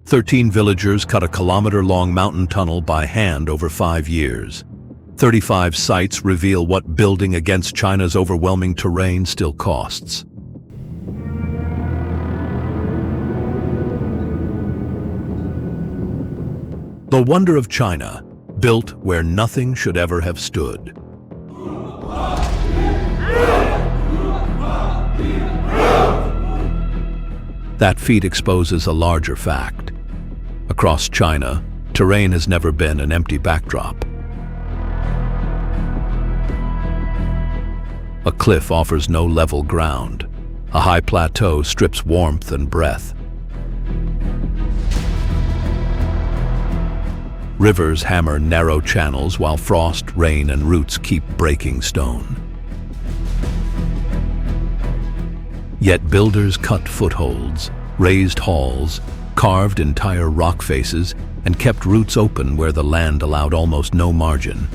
13 villagers cut a kilometer-long mountain tunnel by hand over 5 years. 35 sites reveal what building against China's overwhelming terrain still costs. The wonder of China, built where nothing should ever have stood. That feat exposes a larger fact. Across China, terrain has never been an empty backdrop. A cliff offers no level ground. A high plateau strips warmth and breath. Rivers hammer narrow channels while frost, rain, and roots keep breaking stone. Yet builders cut footholds, raised halls, carved entire rock faces, and kept roots open where the land allowed almost no margin.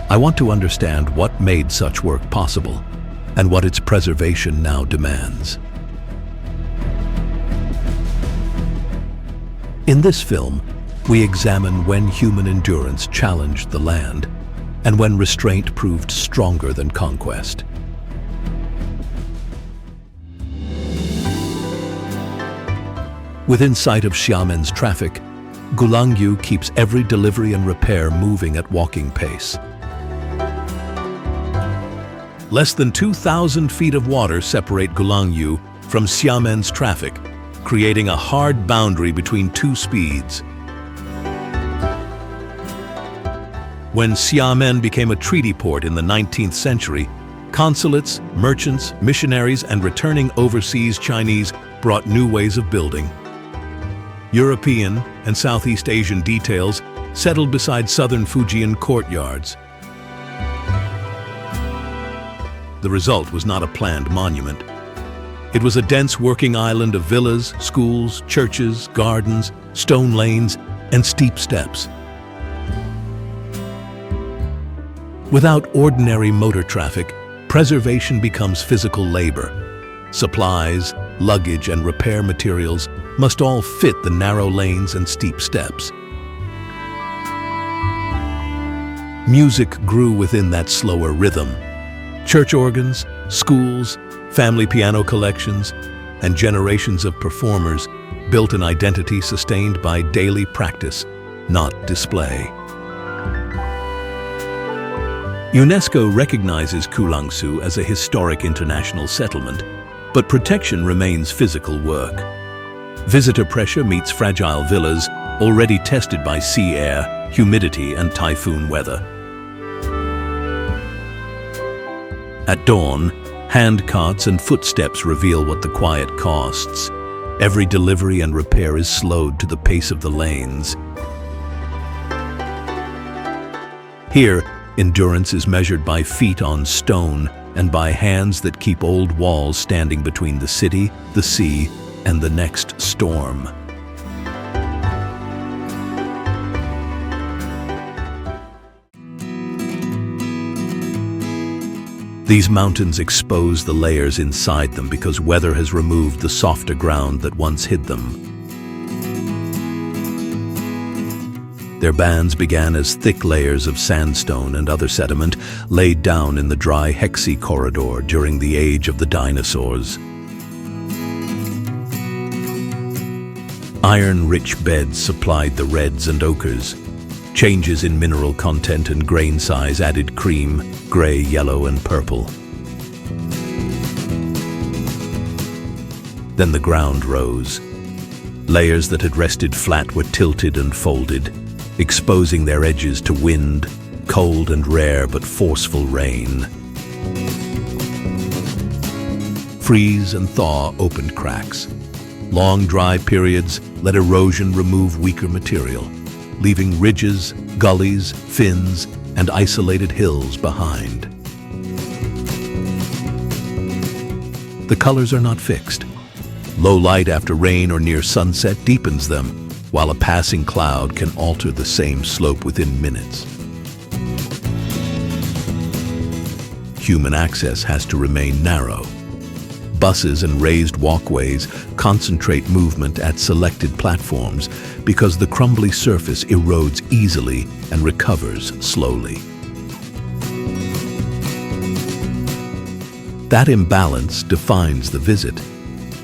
I want to understand what made such work possible and what its preservation now demands. In this film, we examine when human endurance challenged the land and when restraint proved stronger than conquest. Within sight of Xiamen's traffic, Guoliang keeps every delivery and repair moving at walking pace. Less than 2,000 feet of water separate Guoliang from Xiamen's traffic, creating a hard boundary between two speeds. When Xiamen became a treaty port in the 19th century, consulates, merchants, missionaries, and returning overseas Chinese brought new ways of building. European and Southeast Asian details settled beside southern Fujian courtyards. The result was not a planned monument. It was a dense working island of villas, schools, churches, gardens, stone lanes, and steep steps. Without ordinary motor traffic, preservation becomes physical labor. Supplies, luggage, and repair materials must all fit the narrow lanes and steep steps. Music grew within that slower rhythm. Church organs, schools, family piano collections, and generations of performers built an identity sustained by daily practice, not display. UNESCO recognizes Guoliang as a historic international settlement, but protection remains physical work. Visitor pressure meets fragile villas already tested by sea air, humidity, and typhoon weather. At dawn, hand carts and footsteps reveal what the quiet costs. Every delivery and repair is slowed to the pace of the lanes. Here, endurance is measured by feet on stone and by hands that keep old walls standing between the city, the sea, and the next storm. These mountains expose the layers inside them because weather has removed the softer ground that once hid them. Their bands began as thick layers of sandstone and other sediment laid down in the dry Hexi corridor during the age of the dinosaurs. Iron-rich beds supplied the reds and ochres. Changes in mineral content and grain size added cream, gray, yellow, and purple. Then the ground rose. Layers that had rested flat were tilted and folded, exposing their edges to wind, cold and rare but forceful rain. Freeze and thaw opened cracks. Long dry periods let erosion remove weaker material, leaving ridges, gullies, fins, and isolated hills behind. The colors are not fixed. Low light after rain or near sunset deepens them, while a passing cloud can alter the same slope within minutes. Human access has to remain narrow. Buses and raised walkways concentrate movement at selected platforms because the crumbly surface erodes easily and recovers slowly. That imbalance defines the visit.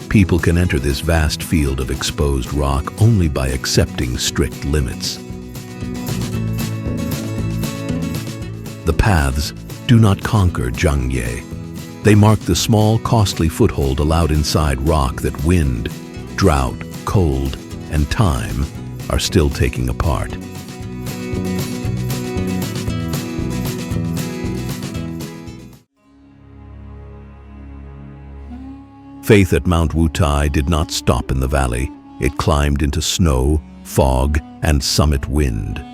People can enter this vast field of exposed rock only by accepting strict limits. The paths do not conquer Zhangye. They mark the small, costly foothold allowed inside rock that wind, drought, cold, and time are still taking apart. Faith at Mount Wutai did not stop in the valley. It climbed into snow, fog, and summit wind.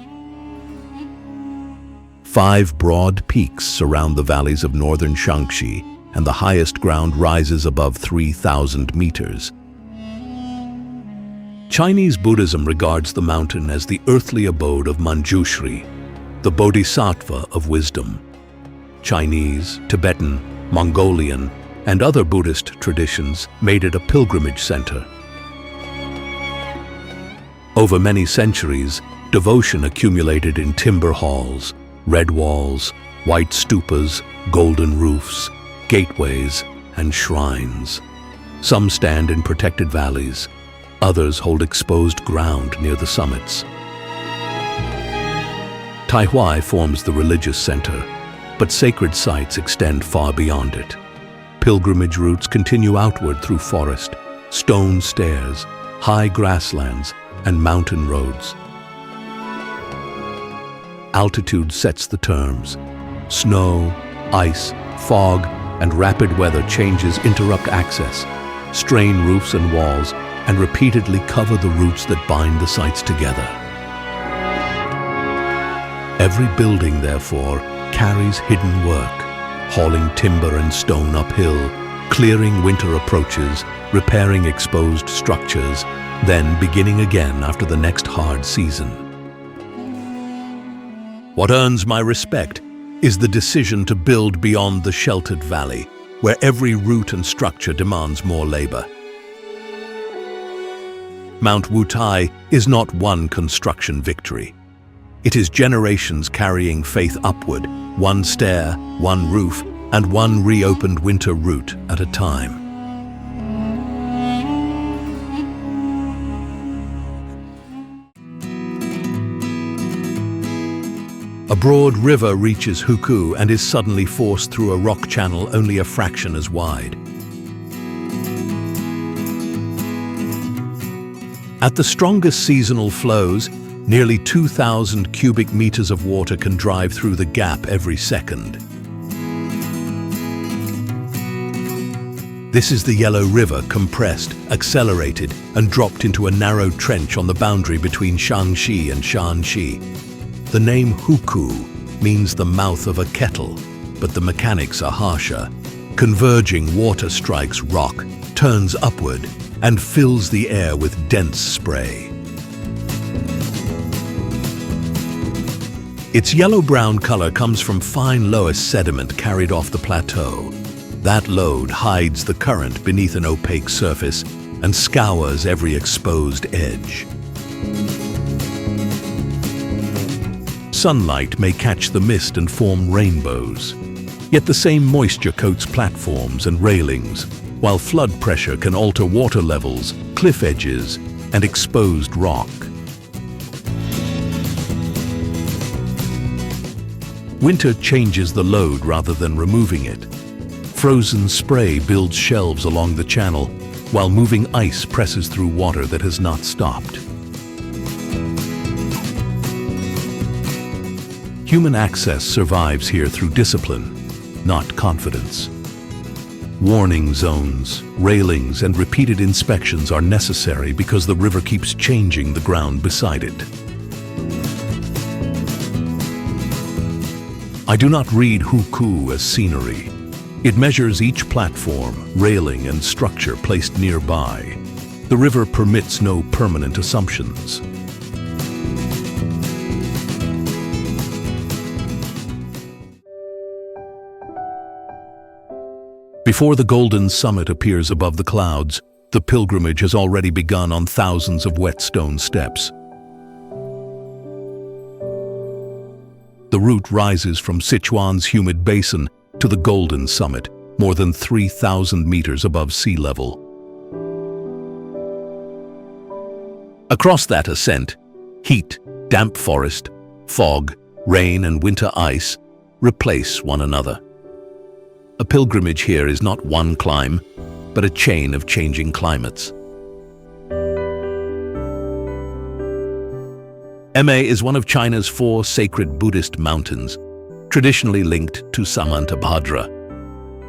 5 broad peaks surround the valleys of northern Shaanxi, and the highest ground rises above 3,000 meters. Chinese Buddhism regards the mountain as the earthly abode of Manjushri, the bodhisattva of wisdom. Chinese, Tibetan, Mongolian, and other Buddhist traditions made it a pilgrimage center. Over many centuries, devotion accumulated in timber halls, red walls, white stupas, golden roofs, gateways, and shrines. Some stand in protected valleys, others hold exposed ground near the summits. Taihui forms the religious center, but sacred sites extend far beyond it. Pilgrimage routes continue outward through forest, stone stairs, high grasslands, and mountain roads. Altitude sets the terms. Snow, ice, fog, and rapid weather changes interrupt access, strain roofs and walls, and repeatedly cover the routes that bind the sites together. Every building, therefore, carries hidden work, hauling timber and stone uphill, clearing winter approaches, repairing exposed structures, then beginning again after the next hard season. What earns my respect is the decision to build beyond the sheltered valley, where every route and structure demands more labor. Mount Wutai is not one construction victory. It is generations carrying faith upward, one stair, one roof, and one reopened winter route at a time. A broad river reaches Huku and is suddenly forced through a rock channel only a fraction as wide. At the strongest seasonal flows, nearly 2,000 cubic meters of water can drive through the gap every second. This is the Yellow River compressed, accelerated, and dropped into a narrow trench on the boundary between Shaanxi and Shanxi. The name Huku means the mouth of a kettle, but the mechanics are harsher. Converging water strikes rock, turns upward, and fills the air with dense spray. Its yellow-brown color comes from fine loess sediment carried off the plateau. That load hides the current beneath an opaque surface and scours every exposed edge. Sunlight may catch the mist and form rainbows. Yet the same moisture coats platforms and railings, while flood pressure can alter water levels, cliff edges, and exposed rock. Winter changes the load rather than removing it. Frozen spray builds shelves along the channel, while moving ice presses through water that has not stopped. Human access survives here through discipline, not confidence. Warning zones, railings, and repeated inspections are necessary because the river keeps changing the ground beside it. I do not read Huku as scenery. It measures each platform, railing, and structure placed nearby. The river permits no permanent assumptions. Before the golden summit appears above the clouds, the pilgrimage has already begun on thousands of wet stone steps. The route rises from Sichuan's humid basin to the golden summit, more than 3,000 meters above sea level. Across that ascent, heat, damp forest, fog, rain and winter ice replace one another. A pilgrimage here is not one climb, but a chain of changing climates. Ma is one of China's 4 sacred Buddhist mountains, traditionally linked to Samantabhadra.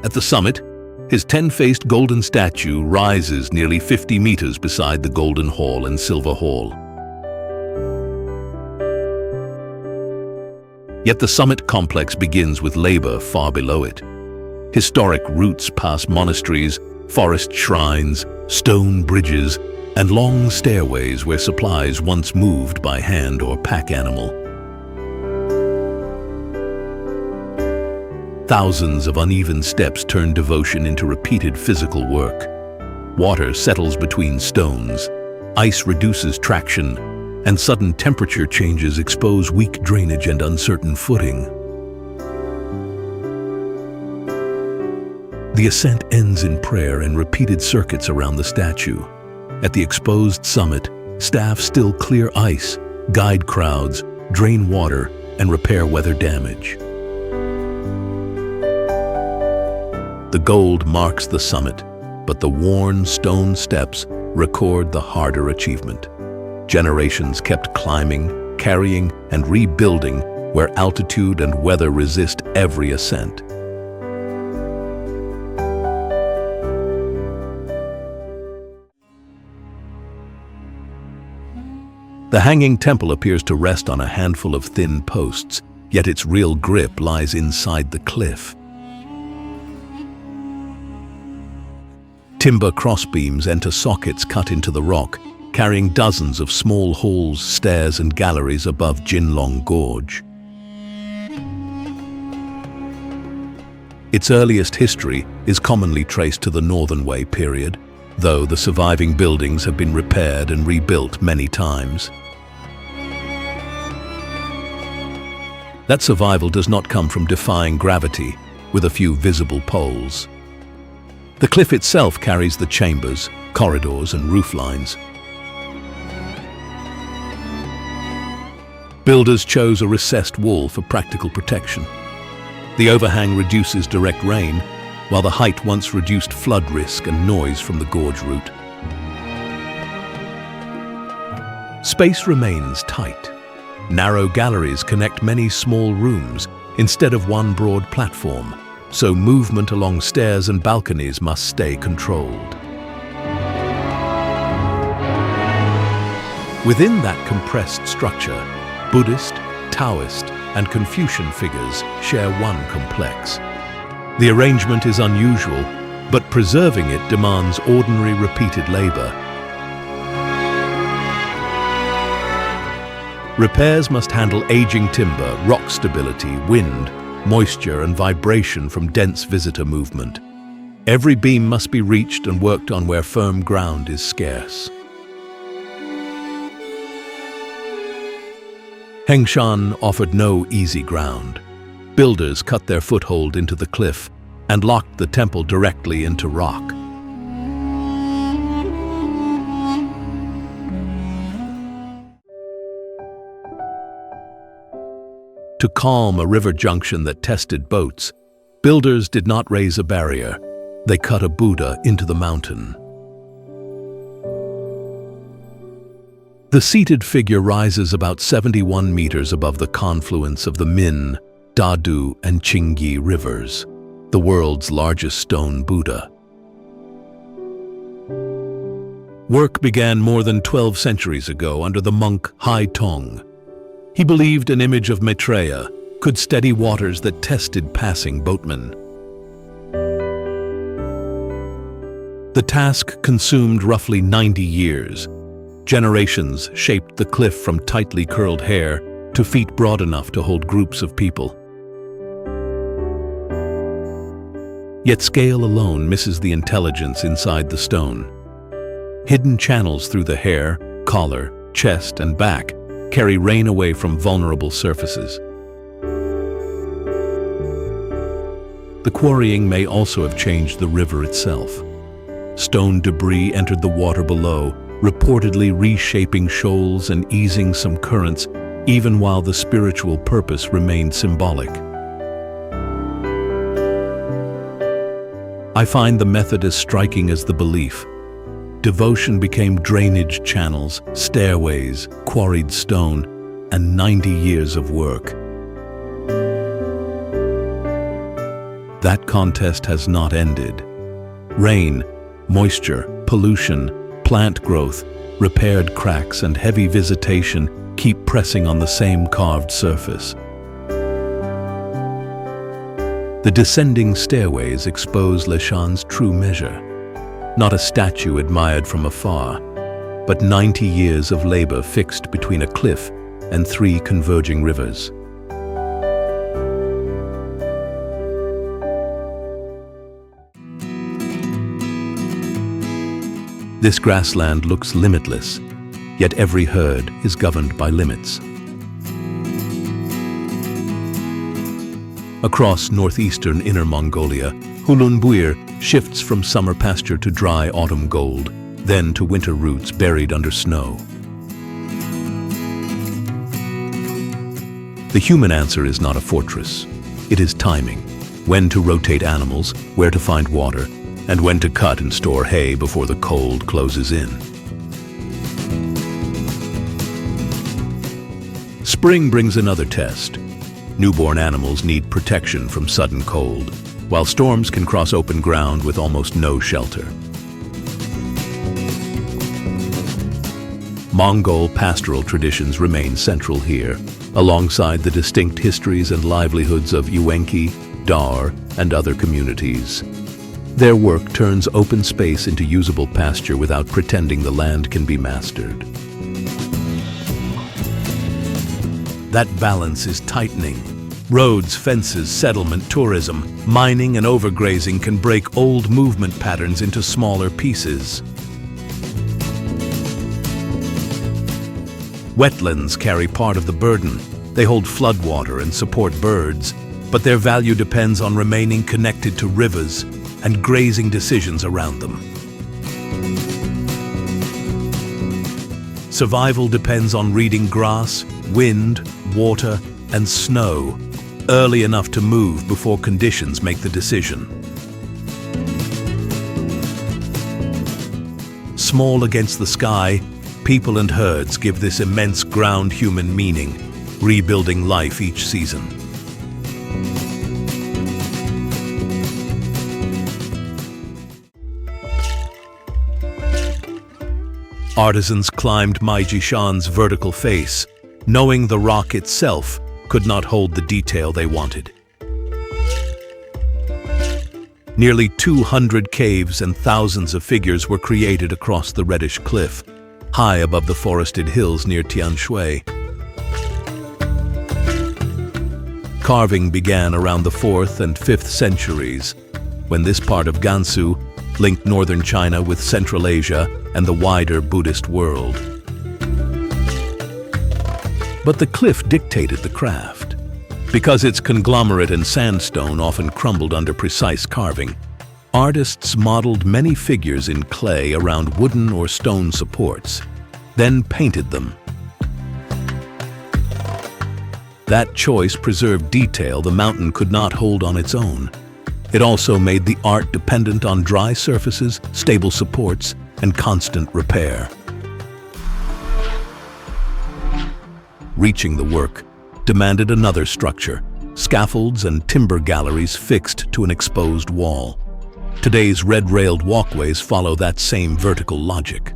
At the summit, his 10-faced golden statue rises nearly 50 meters beside the Golden Hall and Silver Hall. Yet the summit complex begins with labor far below it. Historic routes pass monasteries, forest shrines, stone bridges, and long stairways where supplies once moved by hand or pack animal. Thousands of uneven steps turn devotion into repeated physical work. Water settles between stones, ice reduces traction, and sudden temperature changes expose weak drainage and uncertain footing. The ascent ends in prayer and repeated circuits around the statue. At the exposed summit, staff still clear ice, guide crowds, drain water, and repair weather damage. The gold marks the summit, but the worn stone steps record the harder achievement. Generations kept climbing, carrying, and rebuilding where altitude and weather resist every ascent. The hanging temple appears to rest on a handful of thin posts, yet its real grip lies inside the cliff. Timber crossbeams enter sockets cut into the rock, carrying dozens of small halls, stairs, and galleries above Jinlong Gorge. Its earliest history is commonly traced to the Northern Wei period, though the surviving buildings have been repaired and rebuilt many times. That survival does not come from defying gravity with a few visible poles. The cliff itself carries the chambers, corridors, and roof lines. Builders chose a recessed wall for practical protection. The overhang reduces direct rain, while the height once reduced flood risk and noise from the gorge route. Space remains tight. Narrow galleries connect many small rooms instead of one broad platform, so movement along stairs and balconies must stay controlled. Within that compressed structure, Buddhist, Taoist, and Confucian figures share one complex. The arrangement is unusual, but preserving it demands ordinary repeated labor. Repairs must handle aging timber, rock stability, wind, moisture, and vibration from dense visitor movement. Every beam must be reached and worked on where firm ground is scarce. Hengshan offered no easy ground. Builders cut their foothold into the cliff and locked the temple directly into rock. To calm a river junction that tested boats, builders did not raise a barrier. They cut a Buddha into the mountain. The seated figure rises about 71 meters above the confluence of the Min, Dadu, and Qingyi rivers, the world's largest stone Buddha. Work began more than 12 centuries ago under the monk Hai Tong. He believed an image of Maitreya could steady waters that tested passing boatmen. The task consumed roughly 90 years. Generations shaped the cliff from tightly curled hair to feet broad enough to hold groups of people. Yet scale alone misses the intelligence inside the stone. Hidden channels through the hair, collar, chest, and back carry rain away from vulnerable surfaces. The quarrying may also have changed the river itself. Stone debris entered the water below, reportedly reshaping shoals and easing some currents, even while the spiritual purpose remained symbolic. I find the method as striking as the belief. Devotion became drainage channels, stairways, quarried stone, and 90 years of work. That contest has not ended. Rain, moisture, pollution, plant growth, repaired cracks, and heavy visitation keep pressing on the same carved surface. The descending stairways expose Leshan's true measure. Not a statue admired from afar, but 90 years of labor fixed between a cliff and 3 converging rivers. This grassland looks limitless, yet every herd is governed by limits. Across northeastern Inner Mongolia, Hulunbuir shifts from summer pasture to dry autumn gold, then to winter roots buried under snow. The human answer is not a fortress. It is timing. When to rotate animals, where to find water, and when to cut and store hay before the cold closes in. Spring brings another test. Newborn animals need protection from sudden cold, while storms can cross open ground with almost no shelter. Mongol pastoral traditions remain central here, alongside the distinct histories and livelihoods of Uwenki, Dar, and other communities. Their work turns open space into usable pasture without pretending the land can be mastered. That balance is tightening. Roads, fences, settlement, tourism, mining, and overgrazing can break old movement patterns into smaller pieces. Wetlands carry part of the burden. They hold floodwater and support birds, but their value depends on remaining connected to rivers and grazing decisions around them. Survival depends on reading grass, wind, water, and snow early enough to move before conditions make the decision. Small against the sky, people and herds give this immense ground human meaning, rebuilding life each season. Artisans climbed Maijishan's vertical face, knowing the rock itself could not hold the detail they wanted. Nearly 200 caves and thousands of figures were created across the reddish cliff, high above the forested hills near Tianshui. Carving began around the 4th and 5th centuries, when this part of Gansu linked northern China with Central Asia and the wider Buddhist world. But the cliff dictated the craft. Because its conglomerate and sandstone often crumbled under precise carving, artists modeled many figures in clay around wooden or stone supports, then painted them. That choice preserved detail the mountain could not hold on its own. It also made the art dependent on dry surfaces, stable supports, and constant repair. Reaching the work demanded another structure, scaffolds and timber galleries fixed to an exposed wall. Today's red-railed walkways follow that same vertical logic.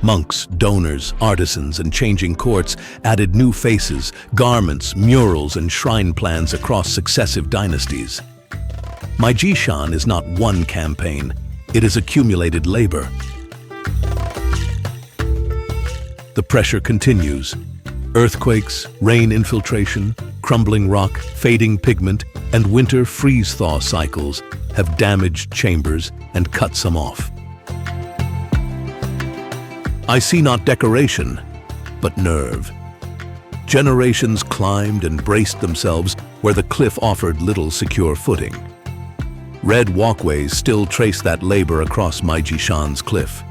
Monks, donors, artisans, and changing courts added new faces, garments, murals, and shrine plans across successive dynasties. Maijishan is not one campaign, it is accumulated labor. The pressure continues. Earthquakes, rain infiltration, Crumbling rock, fading pigment, and winter freeze-thaw cycles have damaged chambers and cut some off. I see not decoration, but nerve. Generations climbed and braced themselves where the cliff offered little secure footing. Red walkways still trace that labor across Maijishan's cliff.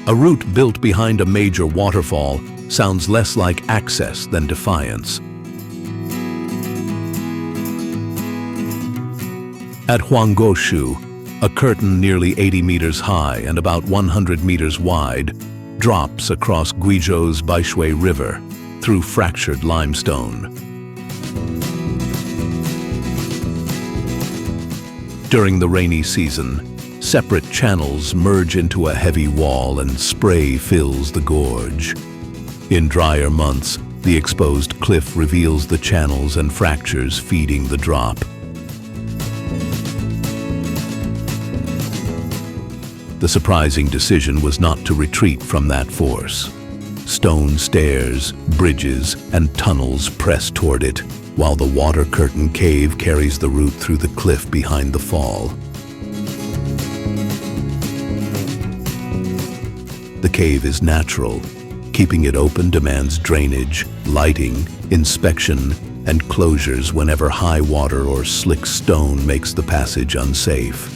A route built behind a major waterfall sounds less like access than defiance. At Huanggoshu, a curtain nearly 80 meters high and about 100 meters wide drops across Guizhou's Baishui River through fractured limestone. During the rainy season, separate channels merge into a heavy wall and spray fills the gorge. In drier months, the exposed cliff reveals the channels and fractures feeding the drop. The surprising decision was not to retreat from that force. Stone stairs, bridges, and tunnels press toward it, while the water curtain cave carries the route through the cliff behind the fall. The cave is natural. Keeping it open demands drainage, lighting, inspection, and closures whenever high water or slick stone makes the passage unsafe.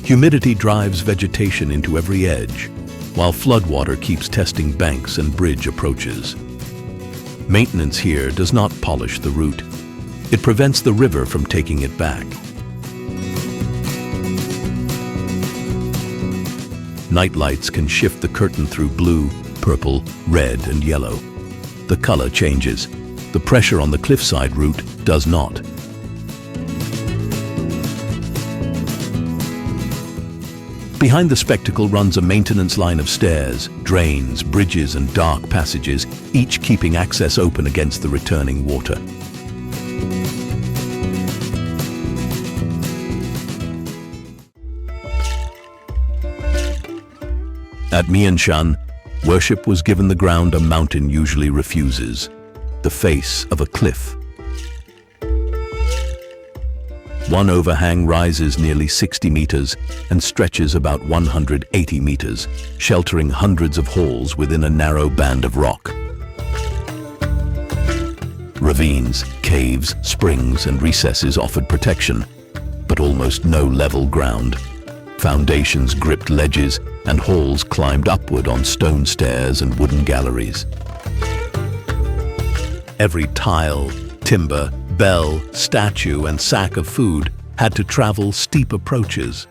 Humidity drives vegetation into every edge, while floodwater keeps testing banks and bridge approaches. Maintenance here does not polish the route. It prevents the river from taking it back. Night lights can shift the curtain through blue, purple, red, and yellow. The color changes. The pressure on the cliffside route does not. Behind the spectacle runs a maintenance line of stairs, drains, bridges, and dark passages, each keeping access open against the returning water. At Mianshan, worship was given the ground a mountain usually refuses, the face of a cliff. One overhang rises nearly 60 meters and stretches about 180 meters, sheltering hundreds of halls within a narrow band of rock. Ravines, caves, springs, and recesses offered protection, but almost no level ground. Foundations gripped ledges, and halls climbed upward on stone stairs and wooden galleries. Every tile, timber, bell, statue, and sack of food had to travel steep approaches.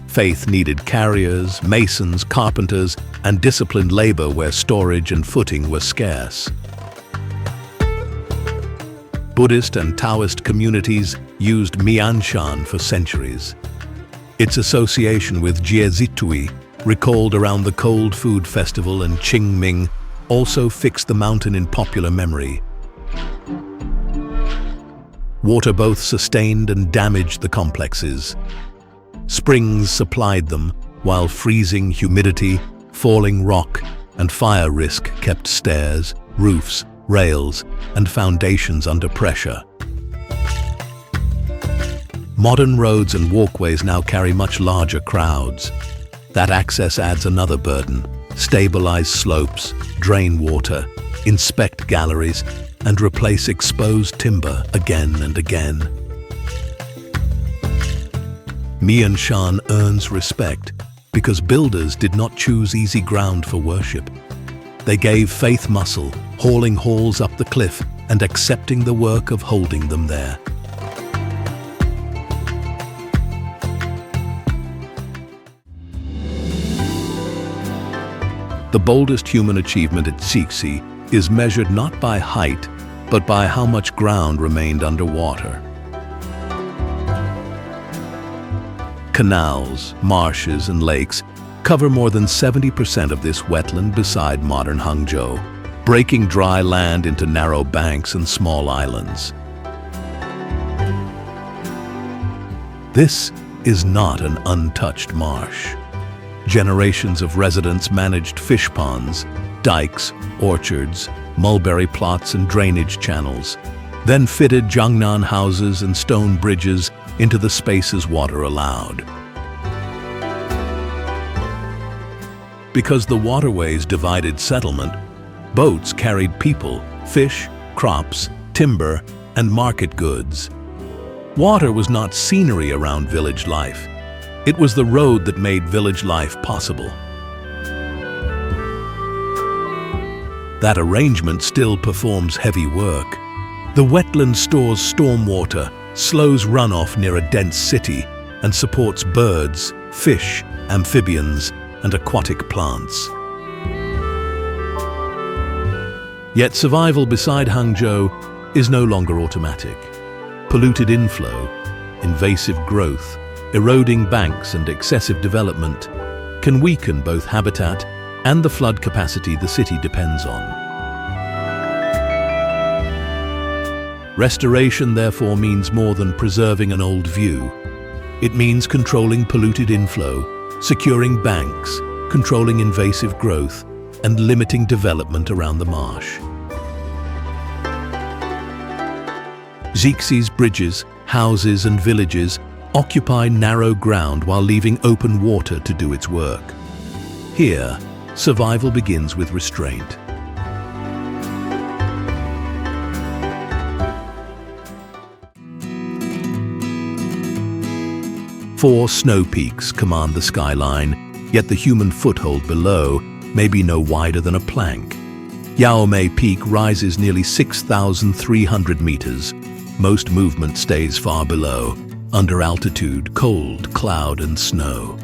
Faith needed carriers, masons, carpenters, and disciplined labor where storage and footing were scarce. Buddhist and Taoist communities used Mianshan for centuries. Its association with Jiezitui, recalled around the Cold Food Festival and Qingming, also fixed the mountain in popular memory. Water both sustained and damaged the complexes. Springs supplied them, while freezing humidity, falling rock, and fire risk kept stairs, roofs, rails, and foundations under pressure. Modern roads and walkways now carry much larger crowds. That access adds another burden: stabilize slopes, drain water, inspect galleries, and replace exposed timber again and again. Mianshan earns respect because builders did not choose easy ground for worship. They gave faith muscle, hauling halls up the cliff and accepting the work of holding them there. The boldest human achievement at Cixi is measured not by height, but by how much ground remained underwater. Canals, marshes, and lakes cover more than 70% of this wetland beside modern Hangzhou, breaking dry land into narrow banks and small islands. This is not an untouched marsh. Generations of residents managed fish ponds, dikes, orchards, mulberry plots and drainage channels, then fitted Jiangnan houses and stone bridges into the spaces water allowed. Because the waterways divided settlement, boats carried people, fish, crops, timber, and market goods. Water was not scenery around village life. It was the road that made village life possible. That arrangement still performs heavy work. The wetland stores stormwater, slows runoff near a dense city, and supports birds, fish, amphibians, and aquatic plants. Yet survival beside Hangzhou is no longer automatic. Polluted inflow, invasive growth, eroding banks and excessive development can weaken both habitat and the flood capacity the city depends on. Restoration, therefore, means more than preserving an old view. It means controlling polluted inflow, securing banks, controlling invasive growth, and limiting development around the marsh. Xixi's bridges, houses, and villages occupy narrow ground while leaving open water to do its work. Here, survival begins with restraint. Four snow peaks command the skyline, yet the human foothold below may be no wider than a plank. Yaomei Peak rises nearly 6,300 meters. Most movement stays far below, under altitude, cold, cloud, and snow.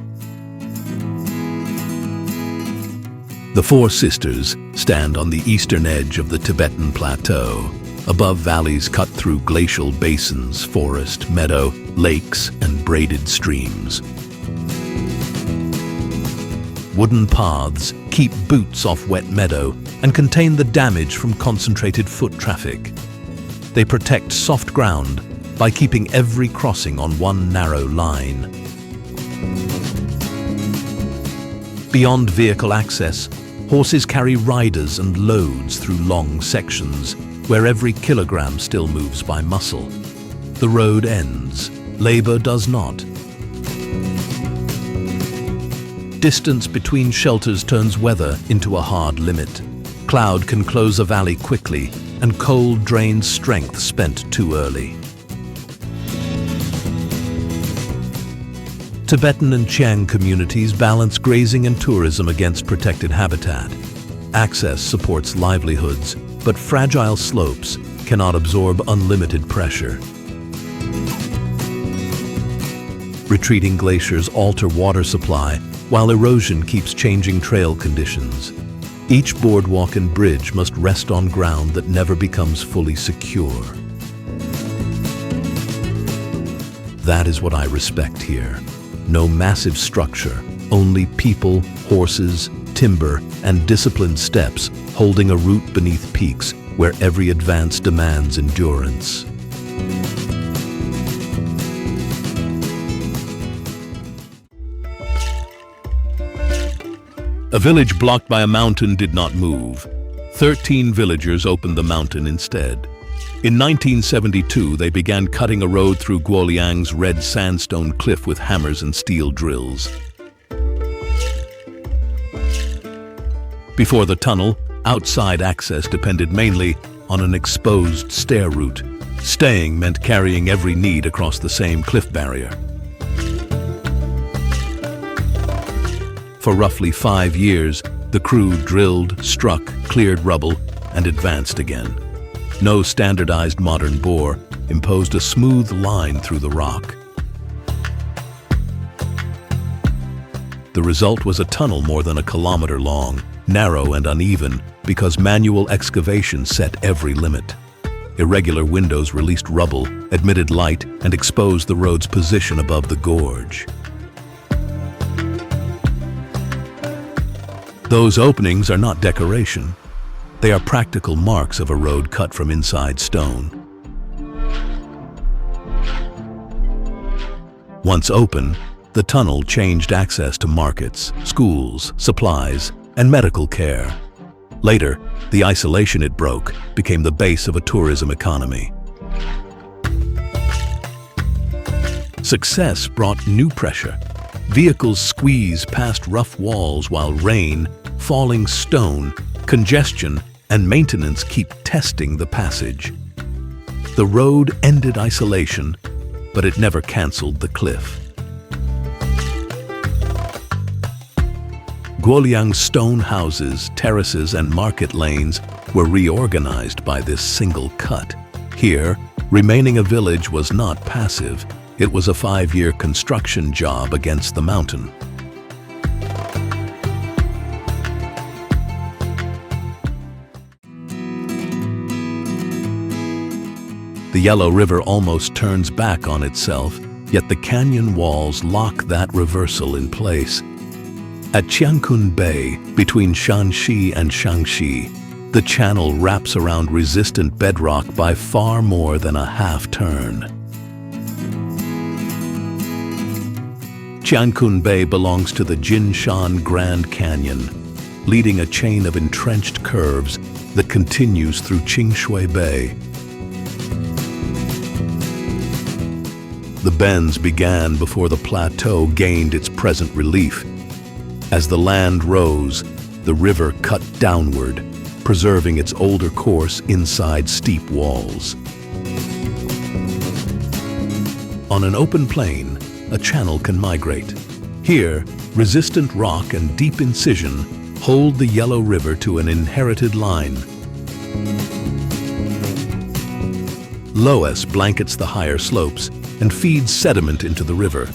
The Four Sisters stand on the eastern edge of the Tibetan Plateau, above valleys cut through glacial basins, forest, meadow, lakes, and braided streams. Wooden paths keep boots off wet meadow and contain the damage from concentrated foot traffic. They protect soft ground by keeping every crossing on one narrow line. Beyond vehicle access, horses carry riders and loads through long sections, where every kilogram still moves by muscle. The road ends. Labor does not. Distance between shelters turns weather into a hard limit. Cloud can close a valley quickly, and cold drains strength spent too early. Tibetan and Qiang communities balance grazing and tourism against protected habitat. Access supports livelihoods, but fragile slopes cannot absorb unlimited pressure. Retreating glaciers alter water supply, while erosion keeps changing trail conditions. Each boardwalk and bridge must rest on ground that never becomes fully secure. That is what I respect here. No massive structure, only people, horses, timber, and disciplined steps holding a route beneath peaks where every advance demands endurance. A village blocked by a mountain did not move. 13 villagers opened the mountain instead. In 1972, they began cutting a road through Guoliang's red sandstone cliff with hammers and steel drills. Before the tunnel, outside access depended mainly on an exposed stair route. Staying meant carrying every need across the same cliff barrier. For roughly 5 years, the crew drilled, struck, cleared rubble, and advanced again. No standardized modern bore imposed a smooth line through the rock. The result was a tunnel more than a kilometer long, narrow and uneven because manual excavation set every limit. Irregular windows released rubble, admitted light, and exposed the road's position above the gorge. Those openings are not decoration. They are practical marks of a road cut from inside stone. Once open, the tunnel changed access to markets, schools, supplies, and medical care. Later, the isolation it broke became the base of a tourism economy. Success brought new pressure. Vehicles squeeze past rough walls while rain, falling stone, congestion, and maintenance keep testing the passage. The road ended isolation, but it never canceled the cliff. Guoliang's stone houses, terraces, and market lanes were reorganized by this single cut. Here, remaining a village was not passive. It was a 5-year construction job against the mountain. The Yellow River almost turns back on itself, yet the canyon walls lock that reversal in place. At Qiankun Bay, between Shanxi and Shangxi, the channel wraps around resistant bedrock by far more than a half-turn. Qiankun Bay belongs to the Jinshan Grand Canyon, leading a chain of entrenched curves that continues through Qingshui Bay. The bends began before the plateau gained its present relief. As the land rose, the river cut downward, preserving its older course inside steep walls. On an open plain, a channel can migrate. Here, resistant rock and deep incision hold the Yellow River to an inherited line. Loess blankets the higher slopes and feeds sediment into the river.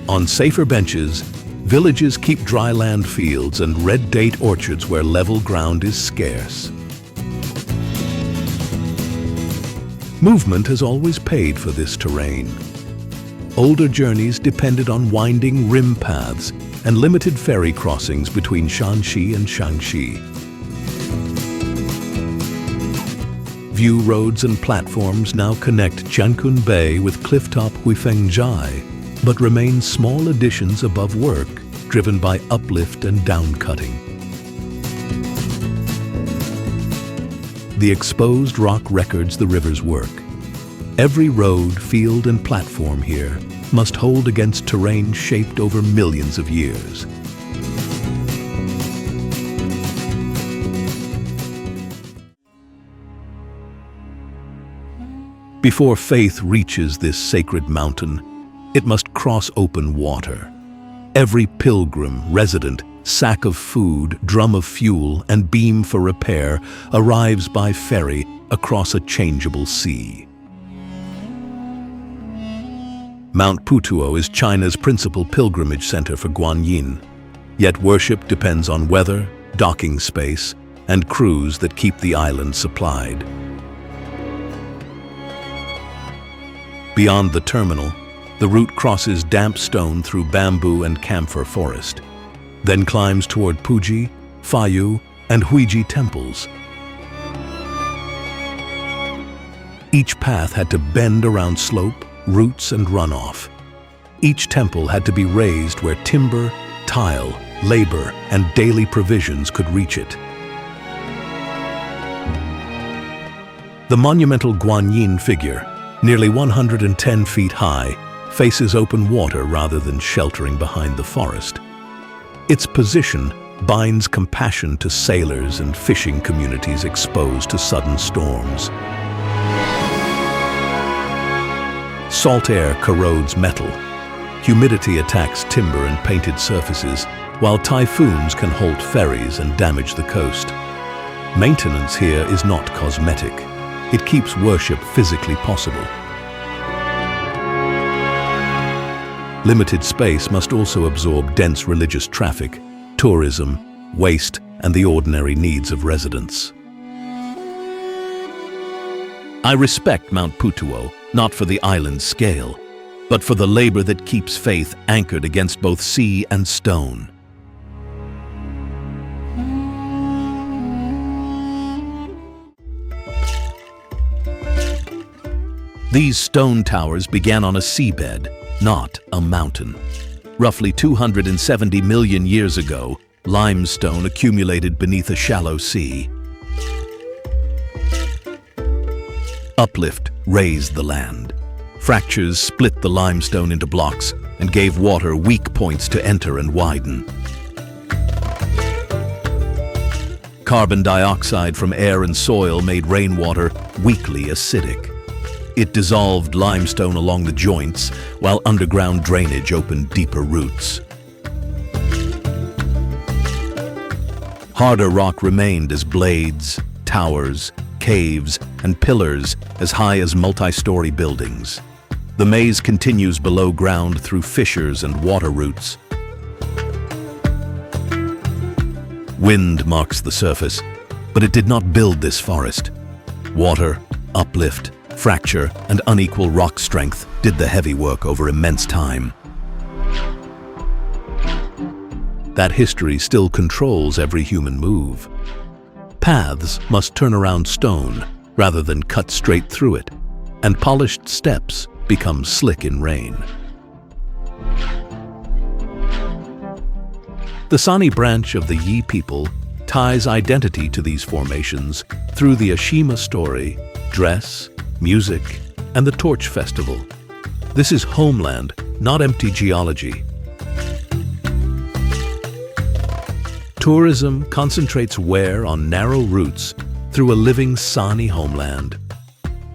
On safer benches, villages keep dryland fields and red date orchards where level ground is scarce. Movement has always paid for this terrain. Older journeys depended on winding rim paths and limited ferry crossings between Shanxi and Shangxi. View roads and platforms now connect Qiankun Bay with clifftop Huifengjai, but remain small additions above work, driven by uplift and downcutting. The exposed rock records the river's work. Every road, field, and platform here must hold against terrain shaped over millions of years. Before faith reaches this sacred mountain, it must cross open water. Every pilgrim, resident, sack of food, drum of fuel, and beam for repair arrives by ferry across a changeable sea. Mount Putuo is China's principal pilgrimage center for Guanyin, yet worship depends on weather, docking space, and crews that keep the island supplied. Beyond the terminal, the route crosses damp stone through bamboo and camphor forest, then climbs toward Puji, Fayu, and Huiji temples. Each path had to bend around slope, roots, and runoff. Each temple had to be raised where timber, tile, labor, and daily provisions could reach it. The monumental Guanyin figure, nearly 110 feet high, faces open water rather than sheltering behind the forest. Its position binds compassion to sailors and fishing communities exposed to sudden storms. Salt air corrodes metal. Humidity attacks timber and painted surfaces, while typhoons can halt ferries and damage the coast. Maintenance here is not cosmetic. It keeps worship physically possible. Limited space must also absorb dense religious traffic, tourism, waste, and the ordinary needs of residents. I respect Mount Putuo, not for the island's scale, but for the labor that keeps faith anchored against both sea and stone. These stone towers began on a seabed, not a mountain. Roughly 270 million years ago, limestone accumulated beneath a shallow sea. Uplift raised the land. Fractures split the limestone into blocks and gave water weak points to enter and widen. Carbon dioxide from air and soil made rainwater weakly acidic. It dissolved limestone along the joints, while underground drainage opened deeper roots. Harder rock remained as blades, towers, caves, and pillars as high as multi-story buildings. The maze continues below ground through fissures and water routes. Wind marks the surface, but it did not build this forest. Water, uplift, fracture, and unequal rock strength did the heavy work over immense time. That history still controls every human move. Paths must turn around stone rather than cut straight through it, and polished steps become slick in rain. The Sani branch of the Yi people ties identity to these formations through the Ashima story, dress, music, and the Torch Festival. This is homeland, not empty geology. Tourism concentrates wear on narrow routes through a living Sani homeland.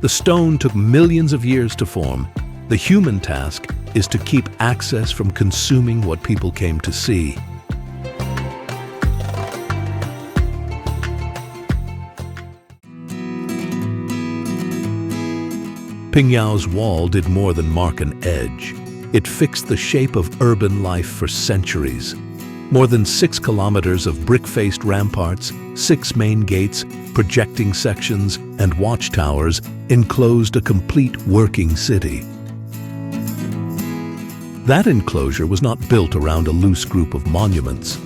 The stone took millions of years to form. The human task is to keep access from consuming what people came to see. Pingyao's wall did more than mark an edge. It fixed the shape of urban life for centuries. More than 6 kilometers of brick-faced ramparts, 6 main gates, projecting sections, and watchtowers enclosed a complete working city. That enclosure was not built around a loose group of monuments.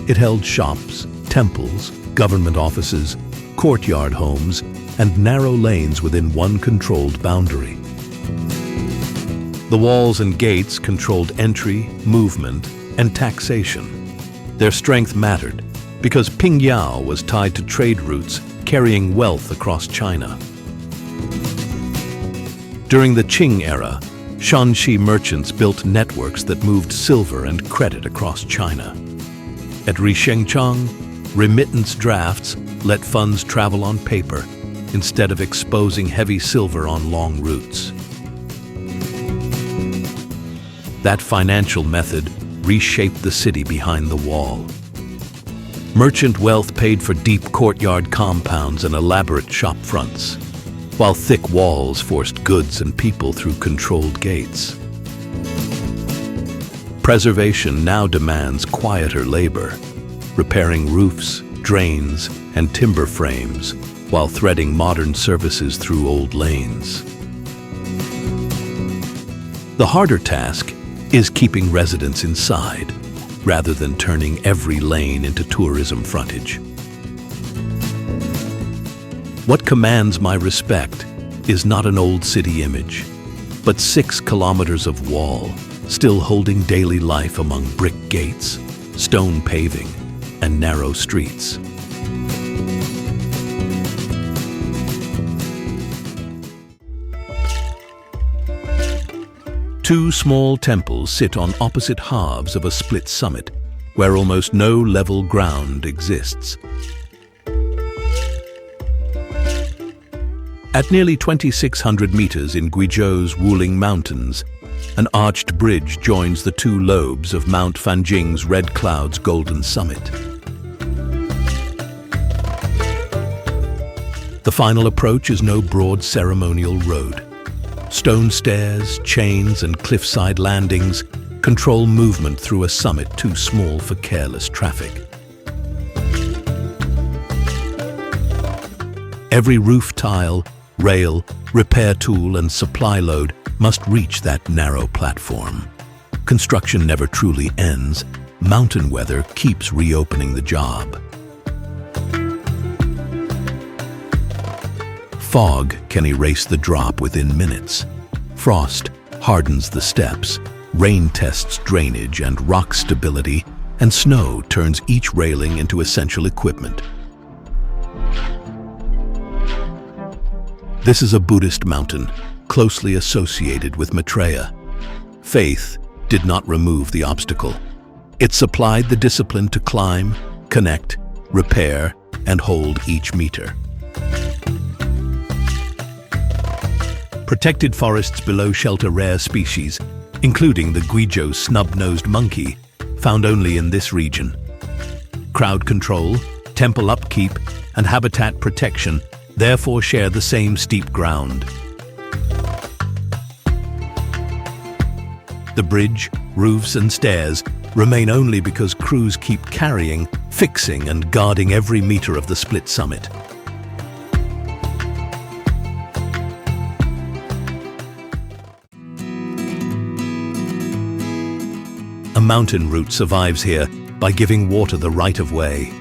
It held shops, temples, government offices, courtyard homes, and narrow lanes within one controlled boundary. The walls and gates controlled entry, movement, and taxation. Their strength mattered because Pingyao was tied to trade routes carrying wealth across China. During the Qing era, Shanxi merchants built networks that moved silver and credit across China. At Rishengchang, remittance drafts let funds travel on paper instead of exposing heavy silver on long routes. That financial method reshaped the city behind the wall. Merchant wealth paid for deep courtyard compounds and elaborate shop fronts, while thick walls forced goods and people through controlled gates. Preservation now demands quieter labor, repairing roofs, drains, and timber frames, while threading modern services through old lanes. The harder task is keeping residents inside, rather than turning every lane into tourism frontage. What commands my respect is not an old city image, but 6 kilometers of wall, still holding daily life among brick gates, stone paving, and narrow streets. Two small temples sit on opposite halves of a split summit, where almost no level ground exists. At nearly 2,600 meters in Guizhou's Wuling Mountains, an arched bridge joins the two lobes of Mount Fanjing's Red Cloud's golden summit. The final approach is no broad ceremonial road. Stone stairs, chains, and cliffside landings control movement through a summit too small for careless traffic. Every roof tile, rail, repair tool, and supply load must reach that narrow platform. Construction never truly ends. Mountain weather keeps reopening the job. Fog can erase the drop within minutes. Frost hardens the steps, rain tests drainage and rock stability, and snow turns each railing into essential equipment. This is a Buddhist mountain, closely associated with Maitreya. Faith did not remove the obstacle. It supplied the discipline to climb, connect, repair, and hold each meter. Protected forests below shelter rare species, including the Guizhou snub-nosed monkey, found only in this region. Crowd control, temple upkeep, and habitat protection therefore share the same steep ground. The bridge, roofs, and stairs remain only because crews keep carrying, fixing, and guarding every meter of the split summit. A mountain route survives here by giving water the right of way.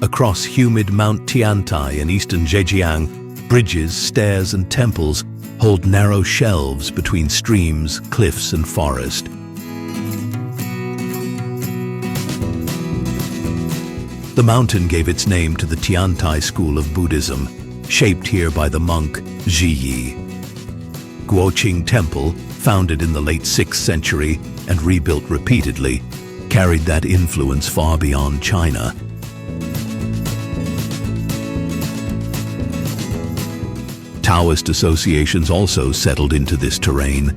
Across humid Mount Tiantai in eastern Zhejiang, bridges, stairs, and temples hold narrow shelves between streams, cliffs, and forest. The mountain gave its name to the Tiantai school of Buddhism, shaped here by the monk Zhiyi. Guoliang Temple, founded in the late 6th century and rebuilt repeatedly, carried that influence far beyond China. Taoist associations also settled into this terrain.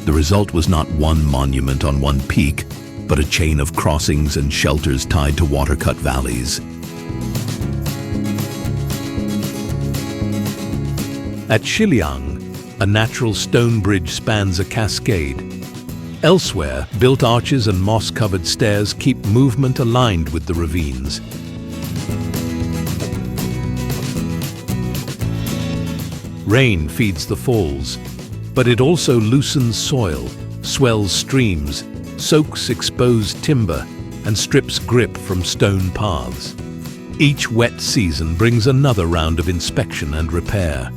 The result was not one monument on one peak, but a chain of crossings and shelters tied to water-cut valleys. At Guoliang, a natural stone bridge spans a cascade. Elsewhere, built arches and moss-covered stairs keep movement aligned with the ravines. Rain feeds the falls, but it also loosens soil, swells streams, soaks exposed timber, and strips grip from stone paths. Each wet season brings another round of inspection and repair.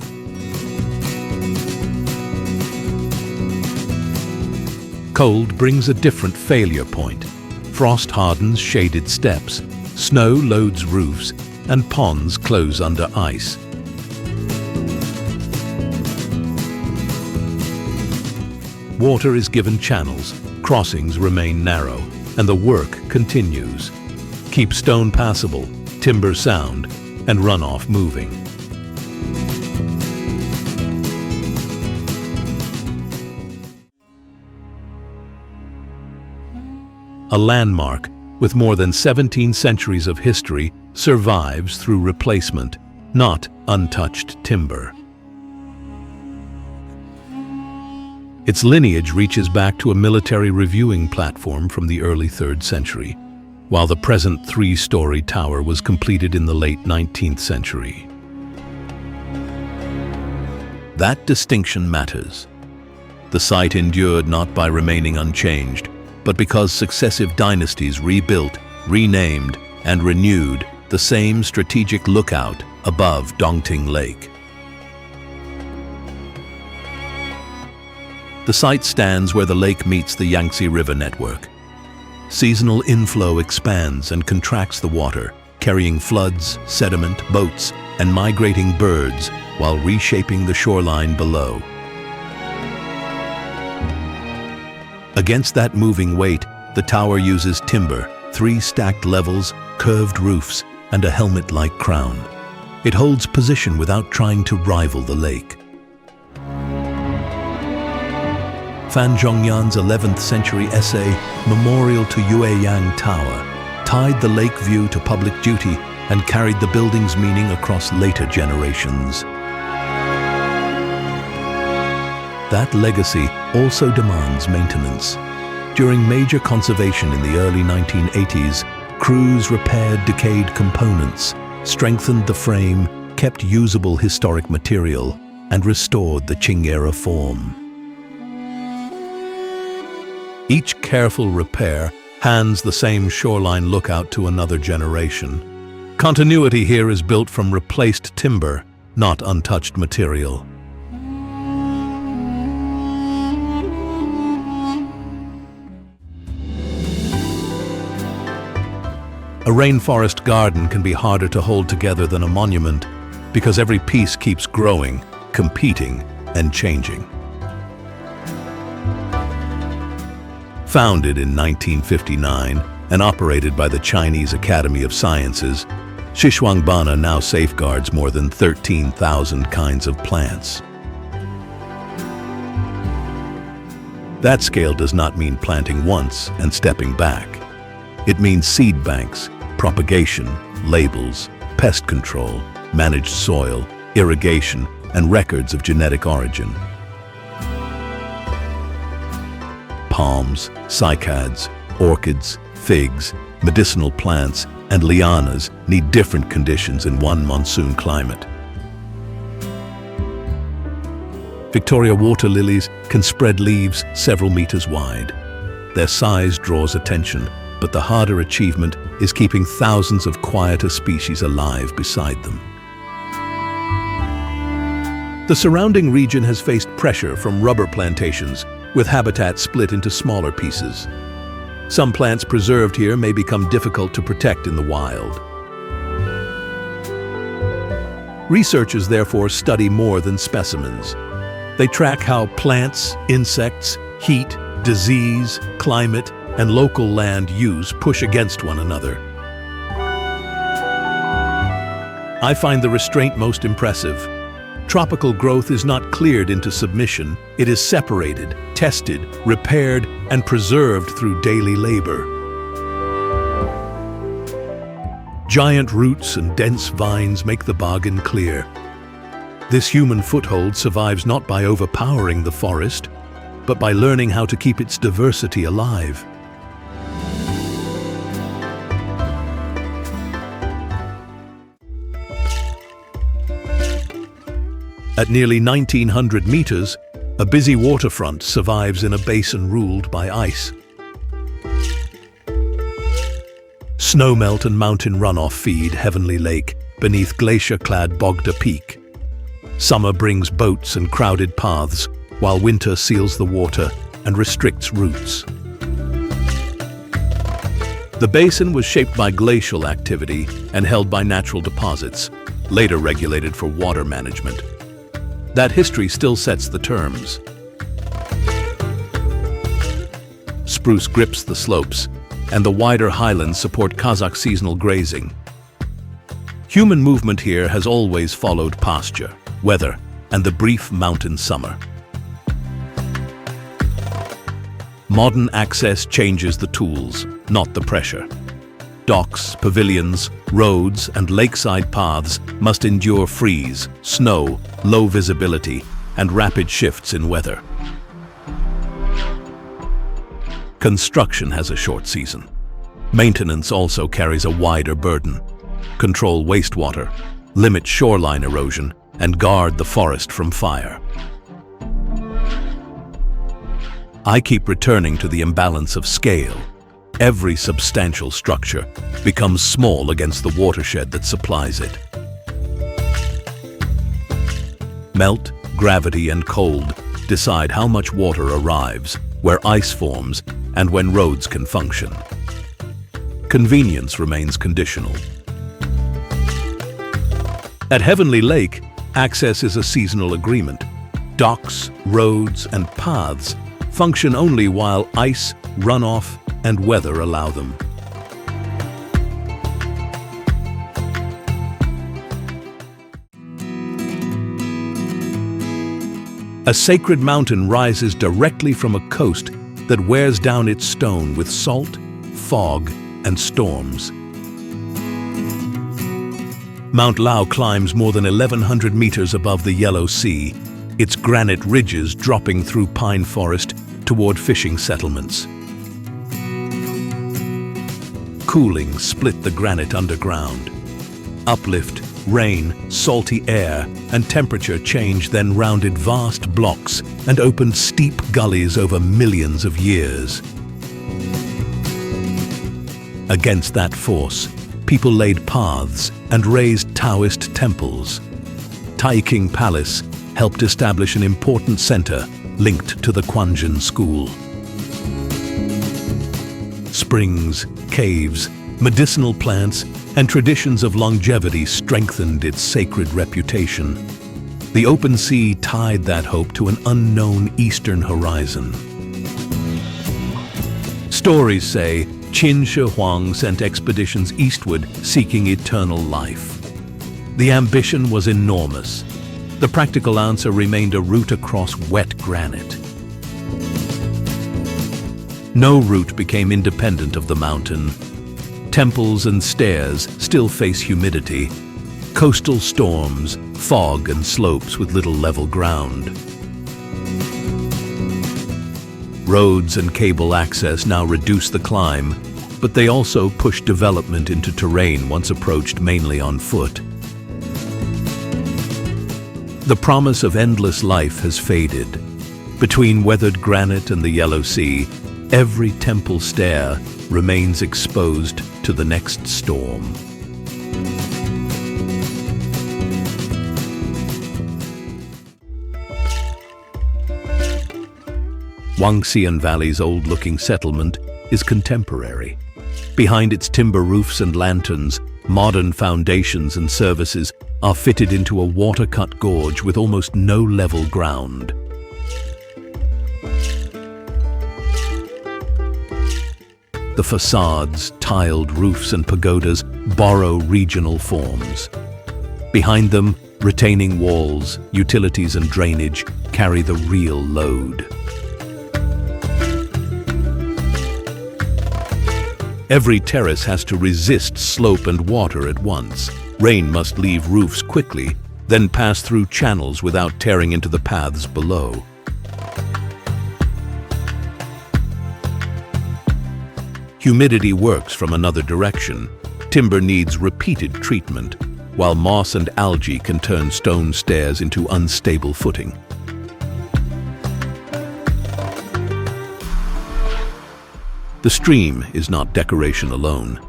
Cold brings a different failure point. Frost hardens shaded steps, snow loads roofs, and ponds close under ice. Water is given channels, crossings remain narrow, and the work continues. Keep stone passable, timber sound, and runoff moving. A landmark with more than 17 centuries of history survives through replacement, not untouched timber. Its lineage reaches back to a military reviewing platform from the early 3rd century, while the present 3-story tower was completed in the late 19th century. That distinction matters. The site endured not by remaining unchanged, but because successive dynasties rebuilt, renamed, and renewed the same strategic lookout above Dongting Lake. The site stands where the lake meets the Yangtze River network. Seasonal inflow expands and contracts the water, carrying floods, sediment, boats, and migrating birds while reshaping the shoreline below. Against that moving weight, the tower uses timber, 3 stacked levels, curved roofs, and a helmet-like crown. It holds position without trying to rival the lake. Fan Zhongyan's 11th century essay, Memorial to Guoliang Tower, tied the lake view to public duty and carried the building's meaning across later generations. That legacy also demands maintenance. During major conservation in the early 1980s, crews repaired decayed components, strengthened the frame, kept usable historic material, and restored the Qing-era form. Each careful repair hands the same shoreline lookout to another generation. Continuity here is built from replaced timber, not untouched material. A rainforest garden can be harder to hold together than a monument because every piece keeps growing, competing, and changing. Founded in 1959 and operated by the Chinese Academy of Sciences, Xishuangbanna now safeguards more than 13,000 kinds of plants. That scale does not mean planting once and stepping back. It means seed banks, propagation, labels, pest control, managed soil, irrigation, and records of genetic origin. Palms, cycads, orchids, figs, medicinal plants, and lianas need different conditions in one monsoon climate. Victoria water lilies can spread leaves several meters wide. Their size draws attention, but the harder achievement is keeping thousands of quieter species alive beside them. The surrounding region has faced pressure from rubber plantations, with habitat split into smaller pieces. Some plants preserved here may become difficult to protect in the wild. Researchers therefore study more than specimens. They track how plants, insects, heat, disease, climate, and local land use push against one another. I find the restraint most impressive. Tropical growth is not cleared into submission. It is separated, tested, repaired, and preserved through daily labor. Giant roots and dense vines make the bargain clear. This human foothold survives not by overpowering the forest, but by learning how to keep its diversity alive. At nearly 1,900 meters, a busy waterfront survives in a basin ruled by ice. Snowmelt and mountain runoff feed Heavenly Lake beneath glacier-clad Bogda Peak. Summer brings boats and crowded paths, while winter seals the water and restricts routes. The basin was shaped by glacial activity and held by natural deposits, later regulated for water management. That history still sets the terms. Spruce grips the slopes, and the wider highlands support Kazakh seasonal grazing. Human movement here has always followed pasture, weather, and the brief mountain summer. Modern access changes the tools, not the pressure. Docks, pavilions, roads, and lakeside paths must endure freeze, snow, low visibility, and rapid shifts in weather. Construction has a short season. Maintenance also carries a wider burden. Control wastewater, limit shoreline erosion, and guard the forest from fire. I keep returning to the imbalance of scale. Every substantial structure becomes small against the watershed that supplies it. Melt, gravity, and cold decide how much water arrives, where ice forms, and when roads can function. Convenience remains conditional. At Heavenly Lake, access is a seasonal agreement. Docks, roads, and paths function only while ice, runoff, and weather allow them. A sacred mountain rises directly from a coast that wears down its stone with salt, fog, and storms. Mount Lao climbs more than 1,100 meters above the Yellow Sea, its granite ridges dropping through pine forest toward fishing settlements. Cooling split the granite underground. Uplift, rain, salty air, and temperature change then rounded vast blocks and opened steep gullies over millions of years. Against that force, people laid paths and raised Taoist temples. Taiking Palace helped establish an important center linked to the Fanjing school. Springs, caves, medicinal plants, and traditions of longevity strengthened its sacred reputation. The open sea tied that hope to an unknown eastern horizon. Stories say Qin Shi Huang sent expeditions eastward seeking eternal life. The ambition was enormous. The practical answer remained a route across wet granite. No route became independent of the mountain. Temples and stairs still face humidity, coastal storms, fog and slopes with little level ground. Roads and cable access now reduce the climb, but they also push development into terrain once approached mainly on foot. The promise of endless life has faded. Between weathered granite and the Yellow Sea, every temple stair remains exposed to the next storm. Huangxian Valley's old-looking settlement is contemporary. Behind its timber roofs and lanterns, modern foundations and services are fitted into a water-cut gorge with almost no level ground. The facades, tiled roofs and pagodas borrow regional forms. Behind them, retaining walls, utilities and drainage carry the real load. Every terrace has to resist slope and water at once. Rain must leave roofs quickly, then pass through channels without tearing into the paths below. Humidity works from another direction. Timber needs repeated treatment, while moss and algae can turn stone stairs into unstable footing. The stream is not decoration alone.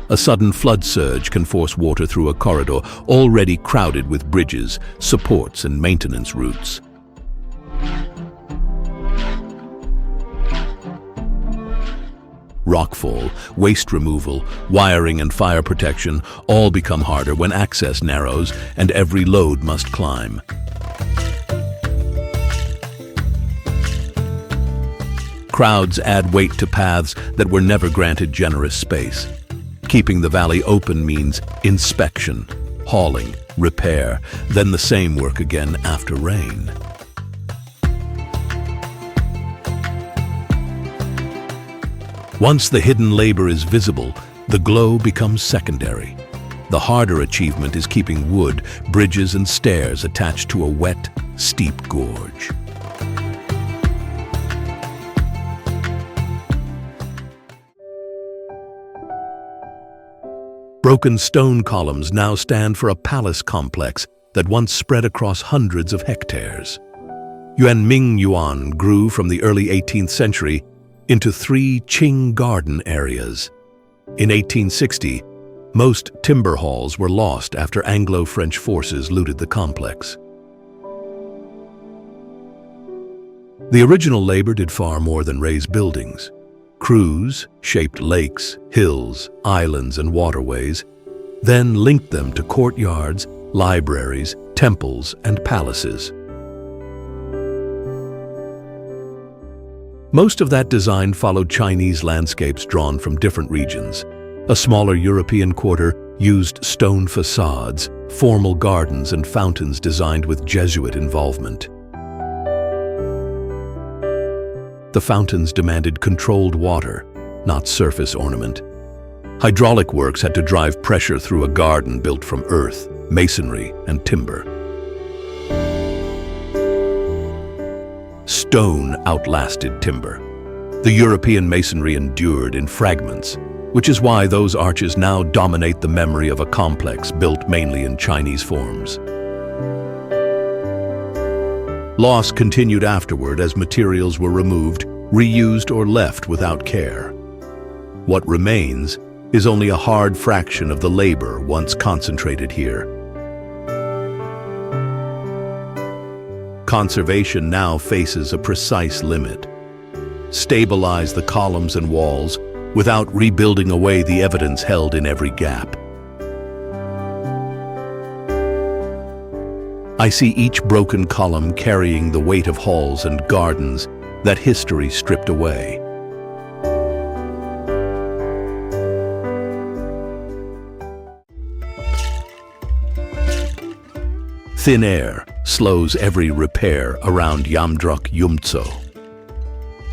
A sudden flood surge can force water through a corridor already crowded with bridges, supports, and maintenance routes. Rockfall, waste removal, wiring and fire protection all become harder when access narrows and every load must climb. Crowds add weight to paths that were never granted generous space. Keeping the valley open means inspection, hauling, repair, then the same work again after rain. Once the hidden labor is visible, the glow becomes secondary. The harder achievement is keeping wood, bridges, and stairs attached to a wet, steep gorge. Broken stone columns now stand for a palace complex that once spread across hundreds of hectares. Yuanming Yuan grew from the early 18th century into 3 Qing garden areas. In 1860, most timber halls were lost after Anglo-French forces looted the complex. The original labor did far more than raise buildings. Crews shaped lakes, hills, islands, and waterways, then linked them to courtyards, libraries, temples, and palaces. Most of that design followed Chinese landscapes drawn from different regions. A smaller European quarter used stone facades, formal gardens, and fountains designed with Jesuit involvement. The fountains demanded controlled water, not surface ornament. Hydraulic works had to drive pressure through a garden built from earth, masonry, and timber. Stone outlasted timber. The European masonry endured in fragments, which is why those arches now dominate the memory of a complex built mainly in Chinese forms. Loss continued afterward as materials were removed, reused, or left without care. What remains is only a hard fraction of the labor once concentrated here. Conservation now faces a precise limit. Stabilize the columns and walls without rebuilding away the evidence held in every gap. I see each broken column carrying the weight of halls and gardens that history stripped away. Thin air slows every repair around Yamdruk Yumtso.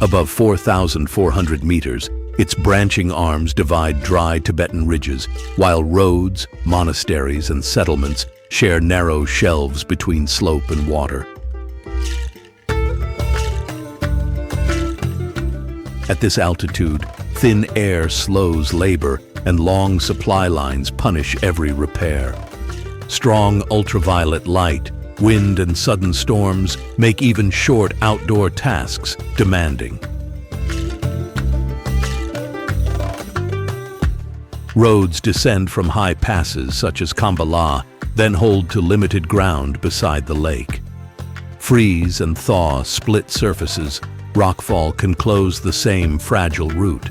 Above 4,400 meters, its branching arms divide dry Tibetan ridges, while roads, monasteries, and settlements share narrow shelves between slope and water. At this altitude, thin air slows labor and long supply lines punish every repair. Strong ultraviolet light, wind, and sudden storms make even short outdoor tasks demanding. Roads descend from high passes such as Kambala, then hold to limited ground beside the lake. Freeze and thaw split surfaces. Rockfall can close the same fragile route.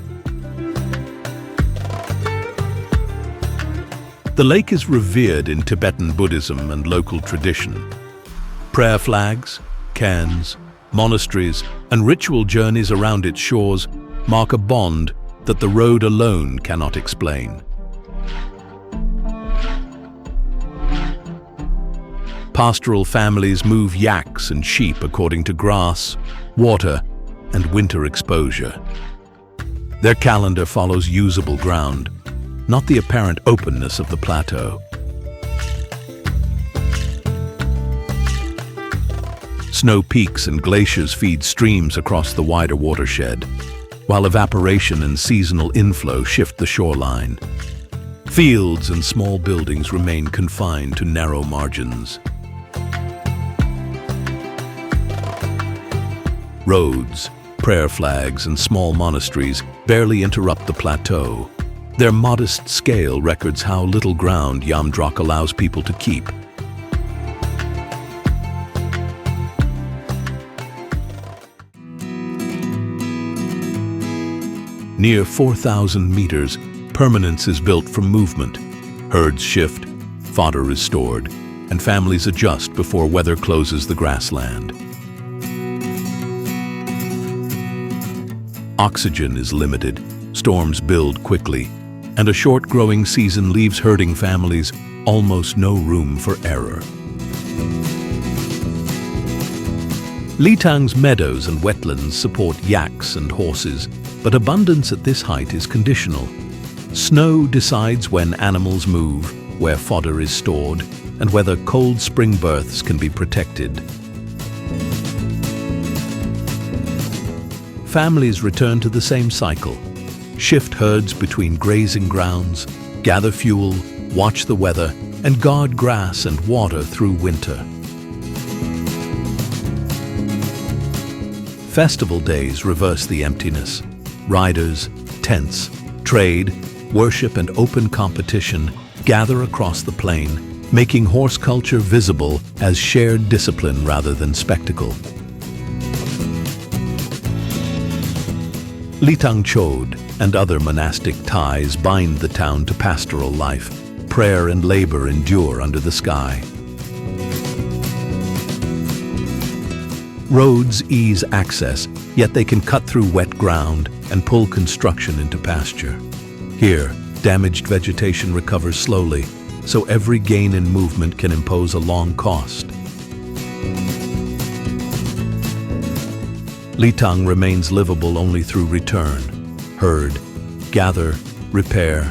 The lake is revered in Tibetan Buddhism and local tradition. Prayer flags, cairns, monasteries, and ritual journeys around its shores mark a bond that the road alone cannot explain. Pastoral families move yaks and sheep according to grass, water, and winter exposure. Their calendar follows usable ground, not the apparent openness of the plateau. Snow peaks and glaciers feed streams across the wider watershed, while evaporation and seasonal inflow shift the shoreline. Fields and small buildings remain confined to narrow margins. Roads, prayer flags, and small monasteries barely interrupt the plateau. Their modest scale records how little ground Yamdruk allows people to keep. Near 4,000 meters, permanence is built from movement. Herds shift, fodder is stored, and families adjust before weather closes the grassland. Oxygen is limited, storms build quickly, and a short growing season leaves herding families almost no room for error. Litang's meadows and wetlands support yaks and horses, but abundance at this height is conditional. Snow decides when animals move, where fodder is stored, and whether cold spring births can be protected. Families return to the same cycle. Shift herds between grazing grounds, gather fuel, watch the weather, and guard grass and water through winter. Festival days reverse the emptiness. Riders, tents, trade, worship, and open competition gather across the plain, making horse culture visible as shared discipline rather than spectacle. Litang Chod and other monastic ties bind the town to pastoral life. Prayer and labor endure under the sky. Roads ease access, yet they can cut through wet ground and pull construction into pasture. Here, damaged vegetation recovers slowly, so every gain in movement can impose a long cost. Litang remains livable only through return. Herd, gather, repair,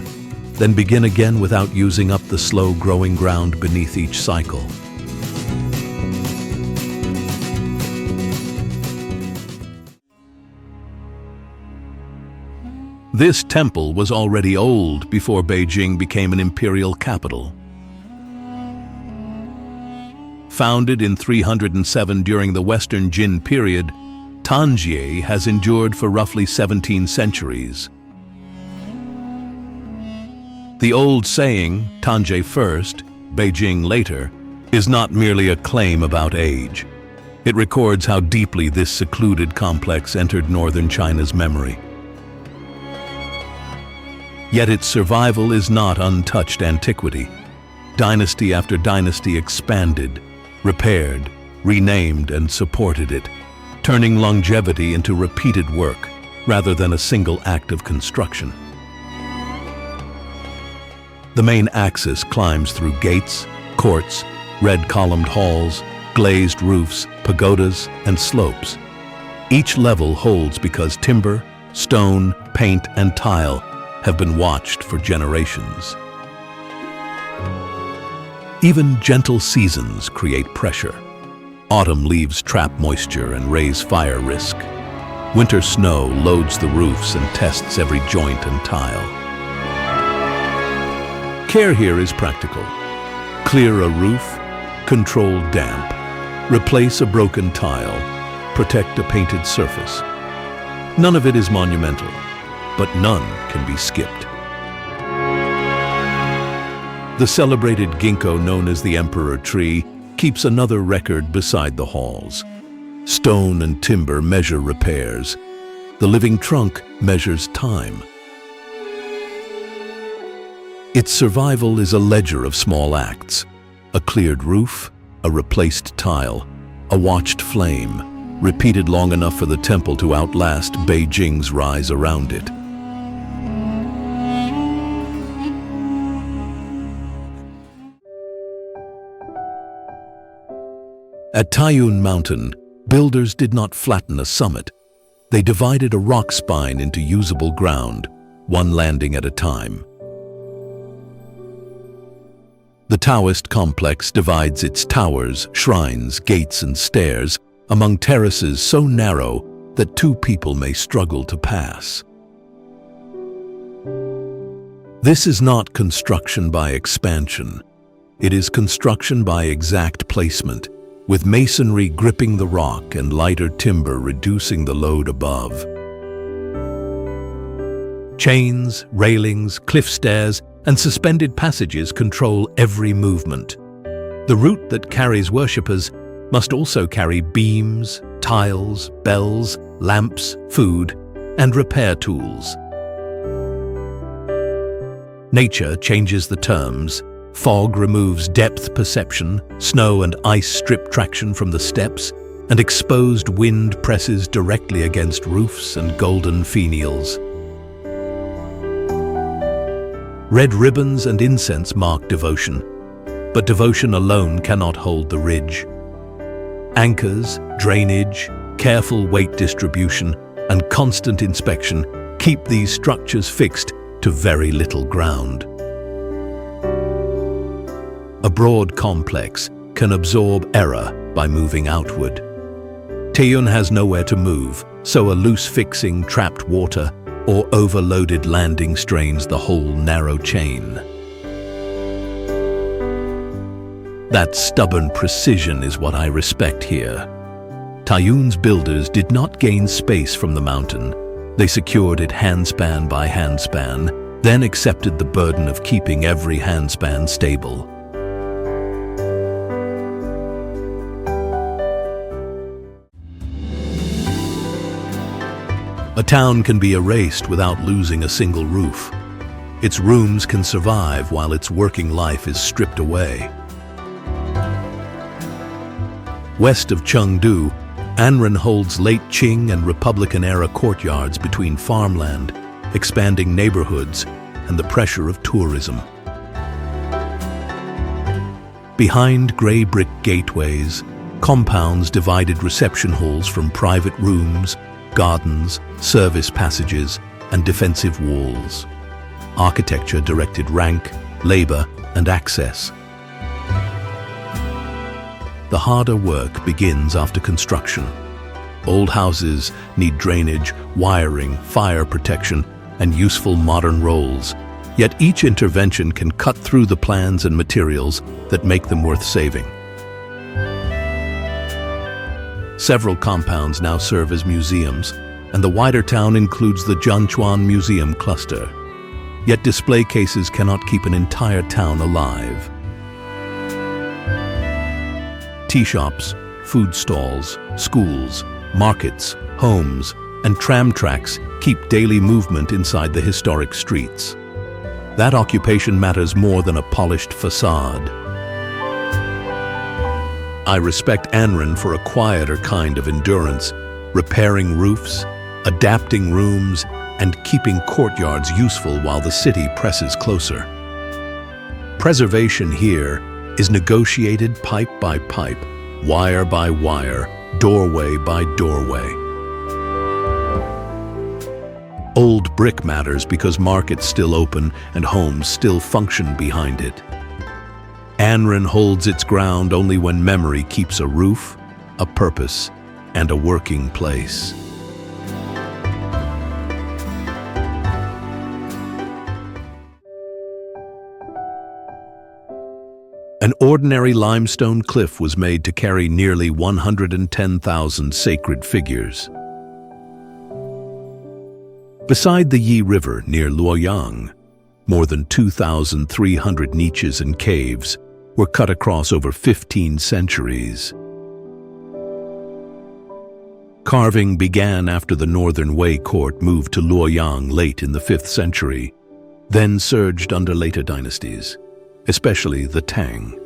then begin again without using up the slow-growing ground beneath each cycle. This temple was already old before Beijing became an imperial capital. Founded in 307 during the Western Jin period, Tanjie has endured for roughly 17 centuries. The old saying, Tanjie first, Beijing later, is not merely a claim about age. It records how deeply this secluded complex entered northern China's memory. Yet its survival is not untouched antiquity. Dynasty after dynasty expanded, repaired, renamed, and supported it, turning longevity into repeated work rather than a single act of construction. The main axis climbs through gates, courts, red-columned halls, glazed roofs, pagodas, and slopes. Each level holds because timber, stone, paint, and tile have been watched for generations. Even gentle seasons create pressure. Autumn leaves trap moisture and raise fire risk. Winter snow loads the roofs and tests every joint and tile. Care here is practical. Clear a roof, control damp, replace a broken tile, protect a painted surface. None of it is monumental, but none can be skipped. The celebrated ginkgo known as the Emperor Tree keeps another record beside the halls. Stone and timber measure repairs. The living trunk measures time. Its survival is a ledger of small acts. A cleared roof, a replaced tile, a watched flame, repeated long enough for the temple to outlast Beijing's rise around it. At Taiyun Mountain, builders did not flatten a summit. They divided a rock spine into usable ground, one landing at a time. The Taoist complex divides its towers, shrines, gates, and stairs among terraces so narrow that two people may struggle to pass. This is not construction by expansion. It is construction by exact placement, with masonry gripping the rock and lighter timber reducing the load above. Chains, railings, cliff stairs, and suspended passages control every movement. The route that carries worshippers must also carry beams, tiles, bells, lamps, food, and repair tools. Nature changes the terms. Fog removes depth perception, snow and ice strip traction from the steps, and exposed wind presses directly against roofs and golden finials. Red ribbons and incense mark devotion, but devotion alone cannot hold the ridge. Anchors, drainage, careful weight distribution, and constant inspection keep these structures fixed to very little ground. A broad complex can absorb error by moving outward. Taiyun has nowhere to move, so a loose fixing trapped water or overloaded landing strains the whole narrow chain. That stubborn precision is what I respect here. Taiyun's builders did not gain space from the mountain. They secured it handspan by handspan, then accepted the burden of keeping every handspan stable. A town can be erased without losing a single roof. Its rooms can survive while its working life is stripped away. West of Chengdu, Anren holds late Qing and Republican-era courtyards between farmland, expanding neighborhoods, and the pressure of tourism. Behind gray brick gateways, compounds divided reception halls from private rooms, gardens, service passages, and defensive walls. Architecture directed rank, labor, and access. The harder work begins after construction. Old houses need drainage, wiring, fire protection, and useful modern roles. Yet each intervention can cut through the plans and materials that make them worth saving. Several compounds now serve as museums, and the wider town includes the Jianchuan Museum cluster. Yet display cases cannot keep an entire town alive. Tea shops, food stalls, schools, markets, homes, and tram tracks keep daily movement inside the historic streets. That occupation matters more than a polished facade. I respect Anren for a quieter kind of endurance, repairing roofs, adapting rooms, and keeping courtyards useful while the city presses closer. Preservation here is negotiated pipe by pipe, wire by wire, doorway by doorway. Old brick matters because markets still open and homes still function behind it. Anren holds its ground only when memory keeps a roof, a purpose, and a working place. An ordinary limestone cliff was made to carry nearly 110,000 sacred figures. Beside the Yi River near Luoyang, more than 2,300 niches and caves were cut across over 15 centuries. Carving began after the Northern Wei court moved to Luoyang late in the 5th century, then surged under later dynasties, especially the Tang.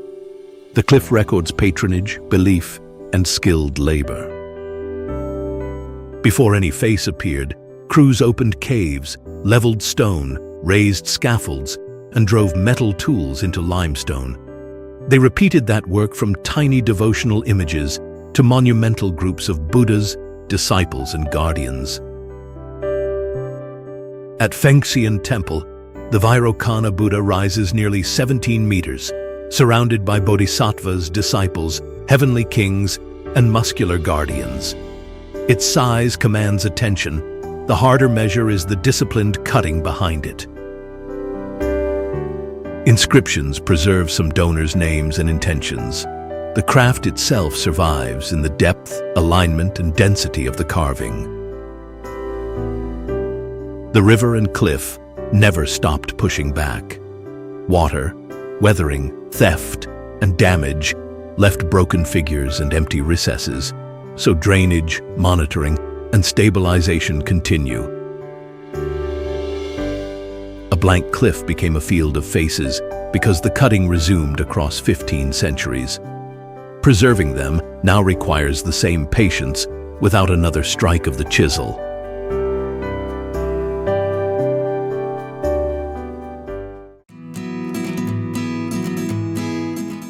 The cliff records patronage, belief, and skilled labor. Before any face appeared, crews opened caves, leveled stone, raised scaffolds, and drove metal tools into limestone. They repeated that work from tiny devotional images to monumental groups of Buddhas, disciples, and guardians. At Fanjing Temple, the Vairocana Buddha rises nearly 17 meters, surrounded by bodhisattvas, disciples, heavenly kings, and muscular guardians. Its size commands attention. The harder measure is the disciplined cutting behind it. Inscriptions preserve some donors' names and intentions. The craft itself survives in the depth, alignment, and density of the carving. The river and cliff never stopped pushing back. Water, weathering, theft, and damage left broken figures and empty recesses, so drainage, monitoring, and stabilization continue. A blank cliff became a field of faces because the cutting resumed across 15 centuries. Preserving them now requires the same patience without another strike of the chisel.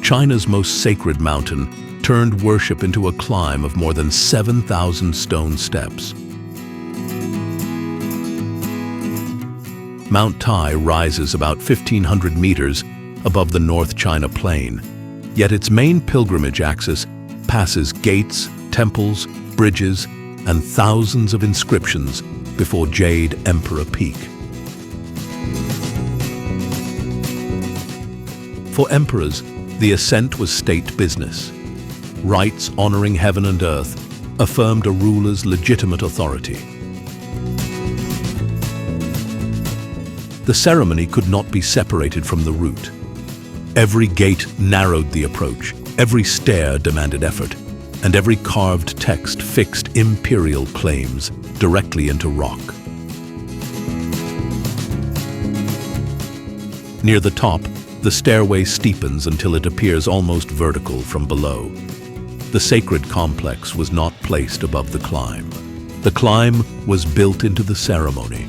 China's most sacred mountain turned worship into a climb of more than 7,000 stone steps. Mount Tai rises about 1,500 meters above the North China Plain, yet its main pilgrimage axis passes gates, temples, bridges, and thousands of inscriptions before Jade Emperor Peak. For emperors, the ascent was state business. Rites honoring heaven and earth affirmed a ruler's legitimate authority. The ceremony could not be separated from the route. Every gate narrowed the approach, every stair demanded effort, and every carved text fixed imperial claims directly into rock. Near the top, the stairway steepens until it appears almost vertical from below. The sacred complex was not placed above the climb. The climb was built into the ceremony.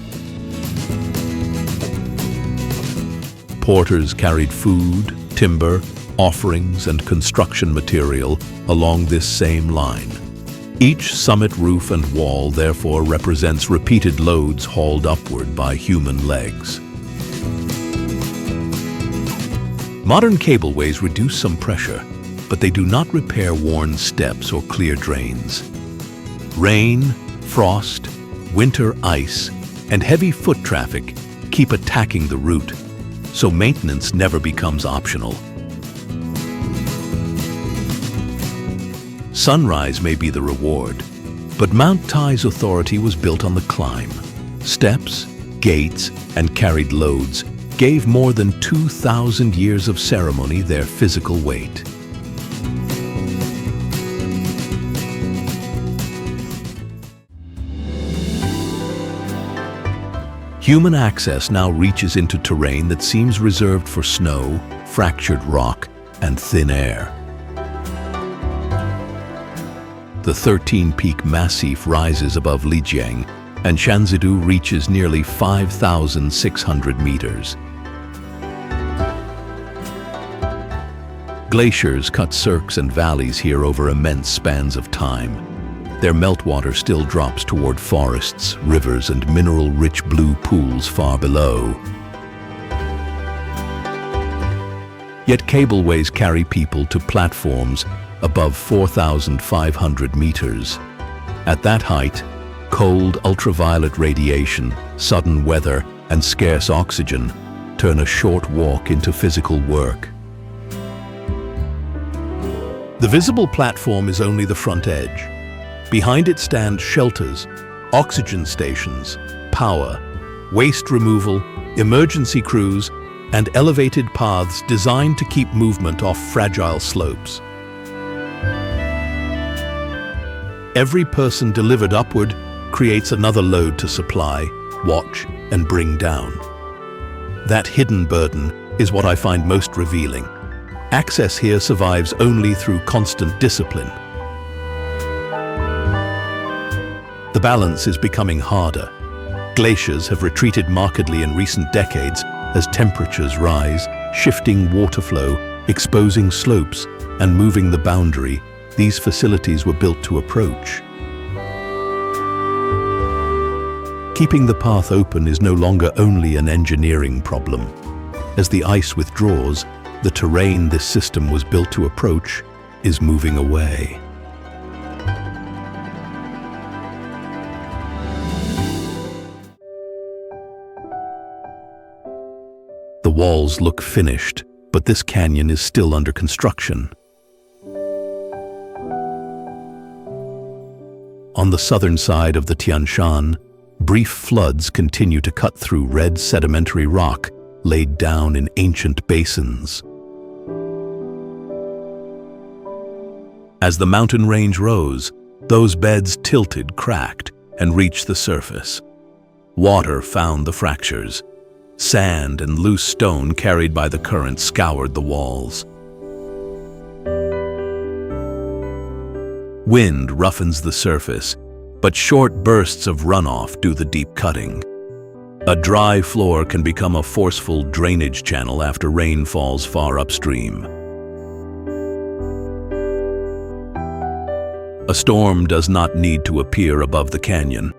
Porters carried food, timber, offerings, and construction material along this same line. Each summit roof and wall therefore represents repeated loads hauled upward by human legs. Modern cableways reduce some pressure, but they do not repair worn steps or clear drains. Rain, frost, winter ice, and heavy foot traffic keep attacking the route, so maintenance never becomes optional. Sunrise may be the reward, but Mount Tai's authority was built on the climb. Steps, gates, and carried loads gave more than 2,000 years of ceremony their physical weight. Human access now reaches into terrain that seems reserved for snow, fractured rock, and thin air. The 13-peak massif rises above Lijiang, and Shanzidou reaches nearly 5,600 meters. Glaciers cut cirques and valleys here over immense spans of time. Their meltwater still drops toward forests, rivers, and mineral-rich blue pools far below. Yet cableways carry people to platforms above 4,500 meters. At that height, cold ultraviolet radiation, sudden weather, and scarce oxygen turn a short walk into physical work. The visible platform is only the front edge. Behind it stand shelters, oxygen stations, power, waste removal, emergency crews, and elevated paths designed to keep movement off fragile slopes. Every person delivered upward creates another load to supply, watch, and bring down. That hidden burden is what I find most revealing. Access here survives only through constant discipline. The balance is becoming harder. Glaciers have retreated markedly in recent decades as temperatures rise, shifting water flow, exposing slopes, and moving the boundary these facilities were built to approach. Keeping the path open is no longer only an engineering problem. As the ice withdraws, the terrain this system was built to approach is moving away. The walls look finished, but this canyon is still under construction. On the southern side of the Tian Shan, brief floods continue to cut through red sedimentary rock laid down in ancient basins. As the mountain range rose, those beds tilted, cracked, and reached the surface. Water found the fractures. Sand and loose stone carried by the current scoured the walls. Wind roughens the surface, but short bursts of runoff do the deep cutting. A dry floor can become a forceful drainage channel after rain falls far upstream. A storm does not need to appear above the canyon.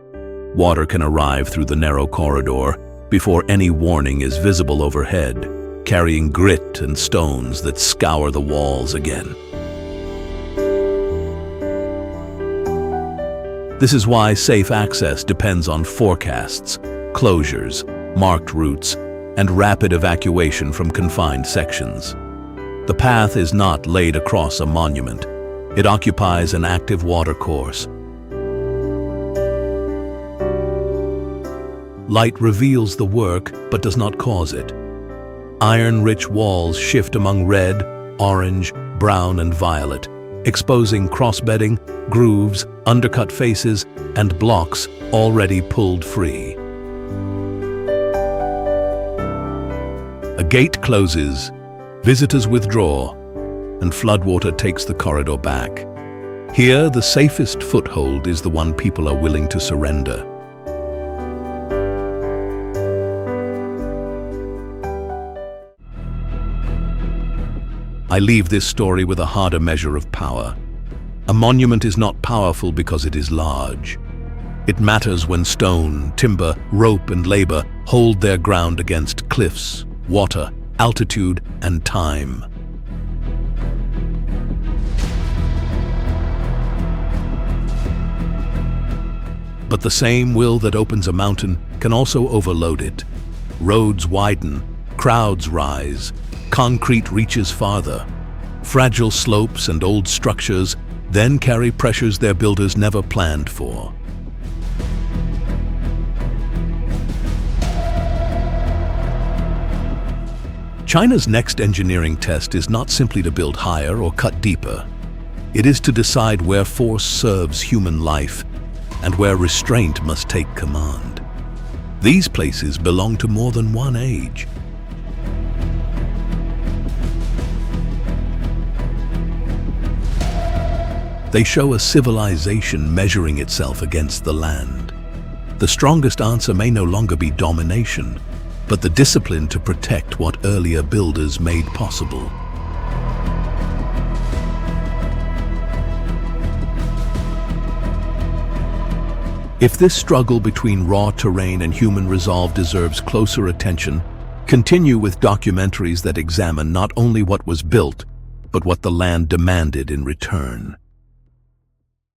Water can arrive through the narrow corridor before any warning is visible overhead, carrying grit and stones that scour the walls again. This is why safe access depends on forecasts, closures, marked routes, and rapid evacuation from confined sections. The path is not laid across a monument. It occupies an active watercourse. Light reveals the work, but does not cause it. Iron-rich walls shift among red, orange, brown, and violet, exposing cross-bedding, grooves, undercut faces, and blocks already pulled free. A gate closes, visitors withdraw, and floodwater takes the corridor back. Here, the safest foothold is the one people are willing to surrender. I leave this story with a harder measure of power. A monument is not powerful because it is large. It matters when stone, timber, rope, and labor hold their ground against cliffs, water, altitude, and time. But the same will that opens a mountain can also overload it. Roads widen, crowds rise, concrete reaches farther. Fragile slopes and old structures then carry pressures their builders never planned for. China's next engineering test is not simply to build higher or cut deeper. It is to decide where force serves human life and where restraint must take command. These places belong to more than one age. They show a civilization measuring itself against the land. The strongest answer may no longer be domination, but the discipline to protect what earlier builders made possible. If this struggle between raw terrain and human resolve deserves closer attention, continue with documentaries that examine not only what was built, but what the land demanded in return.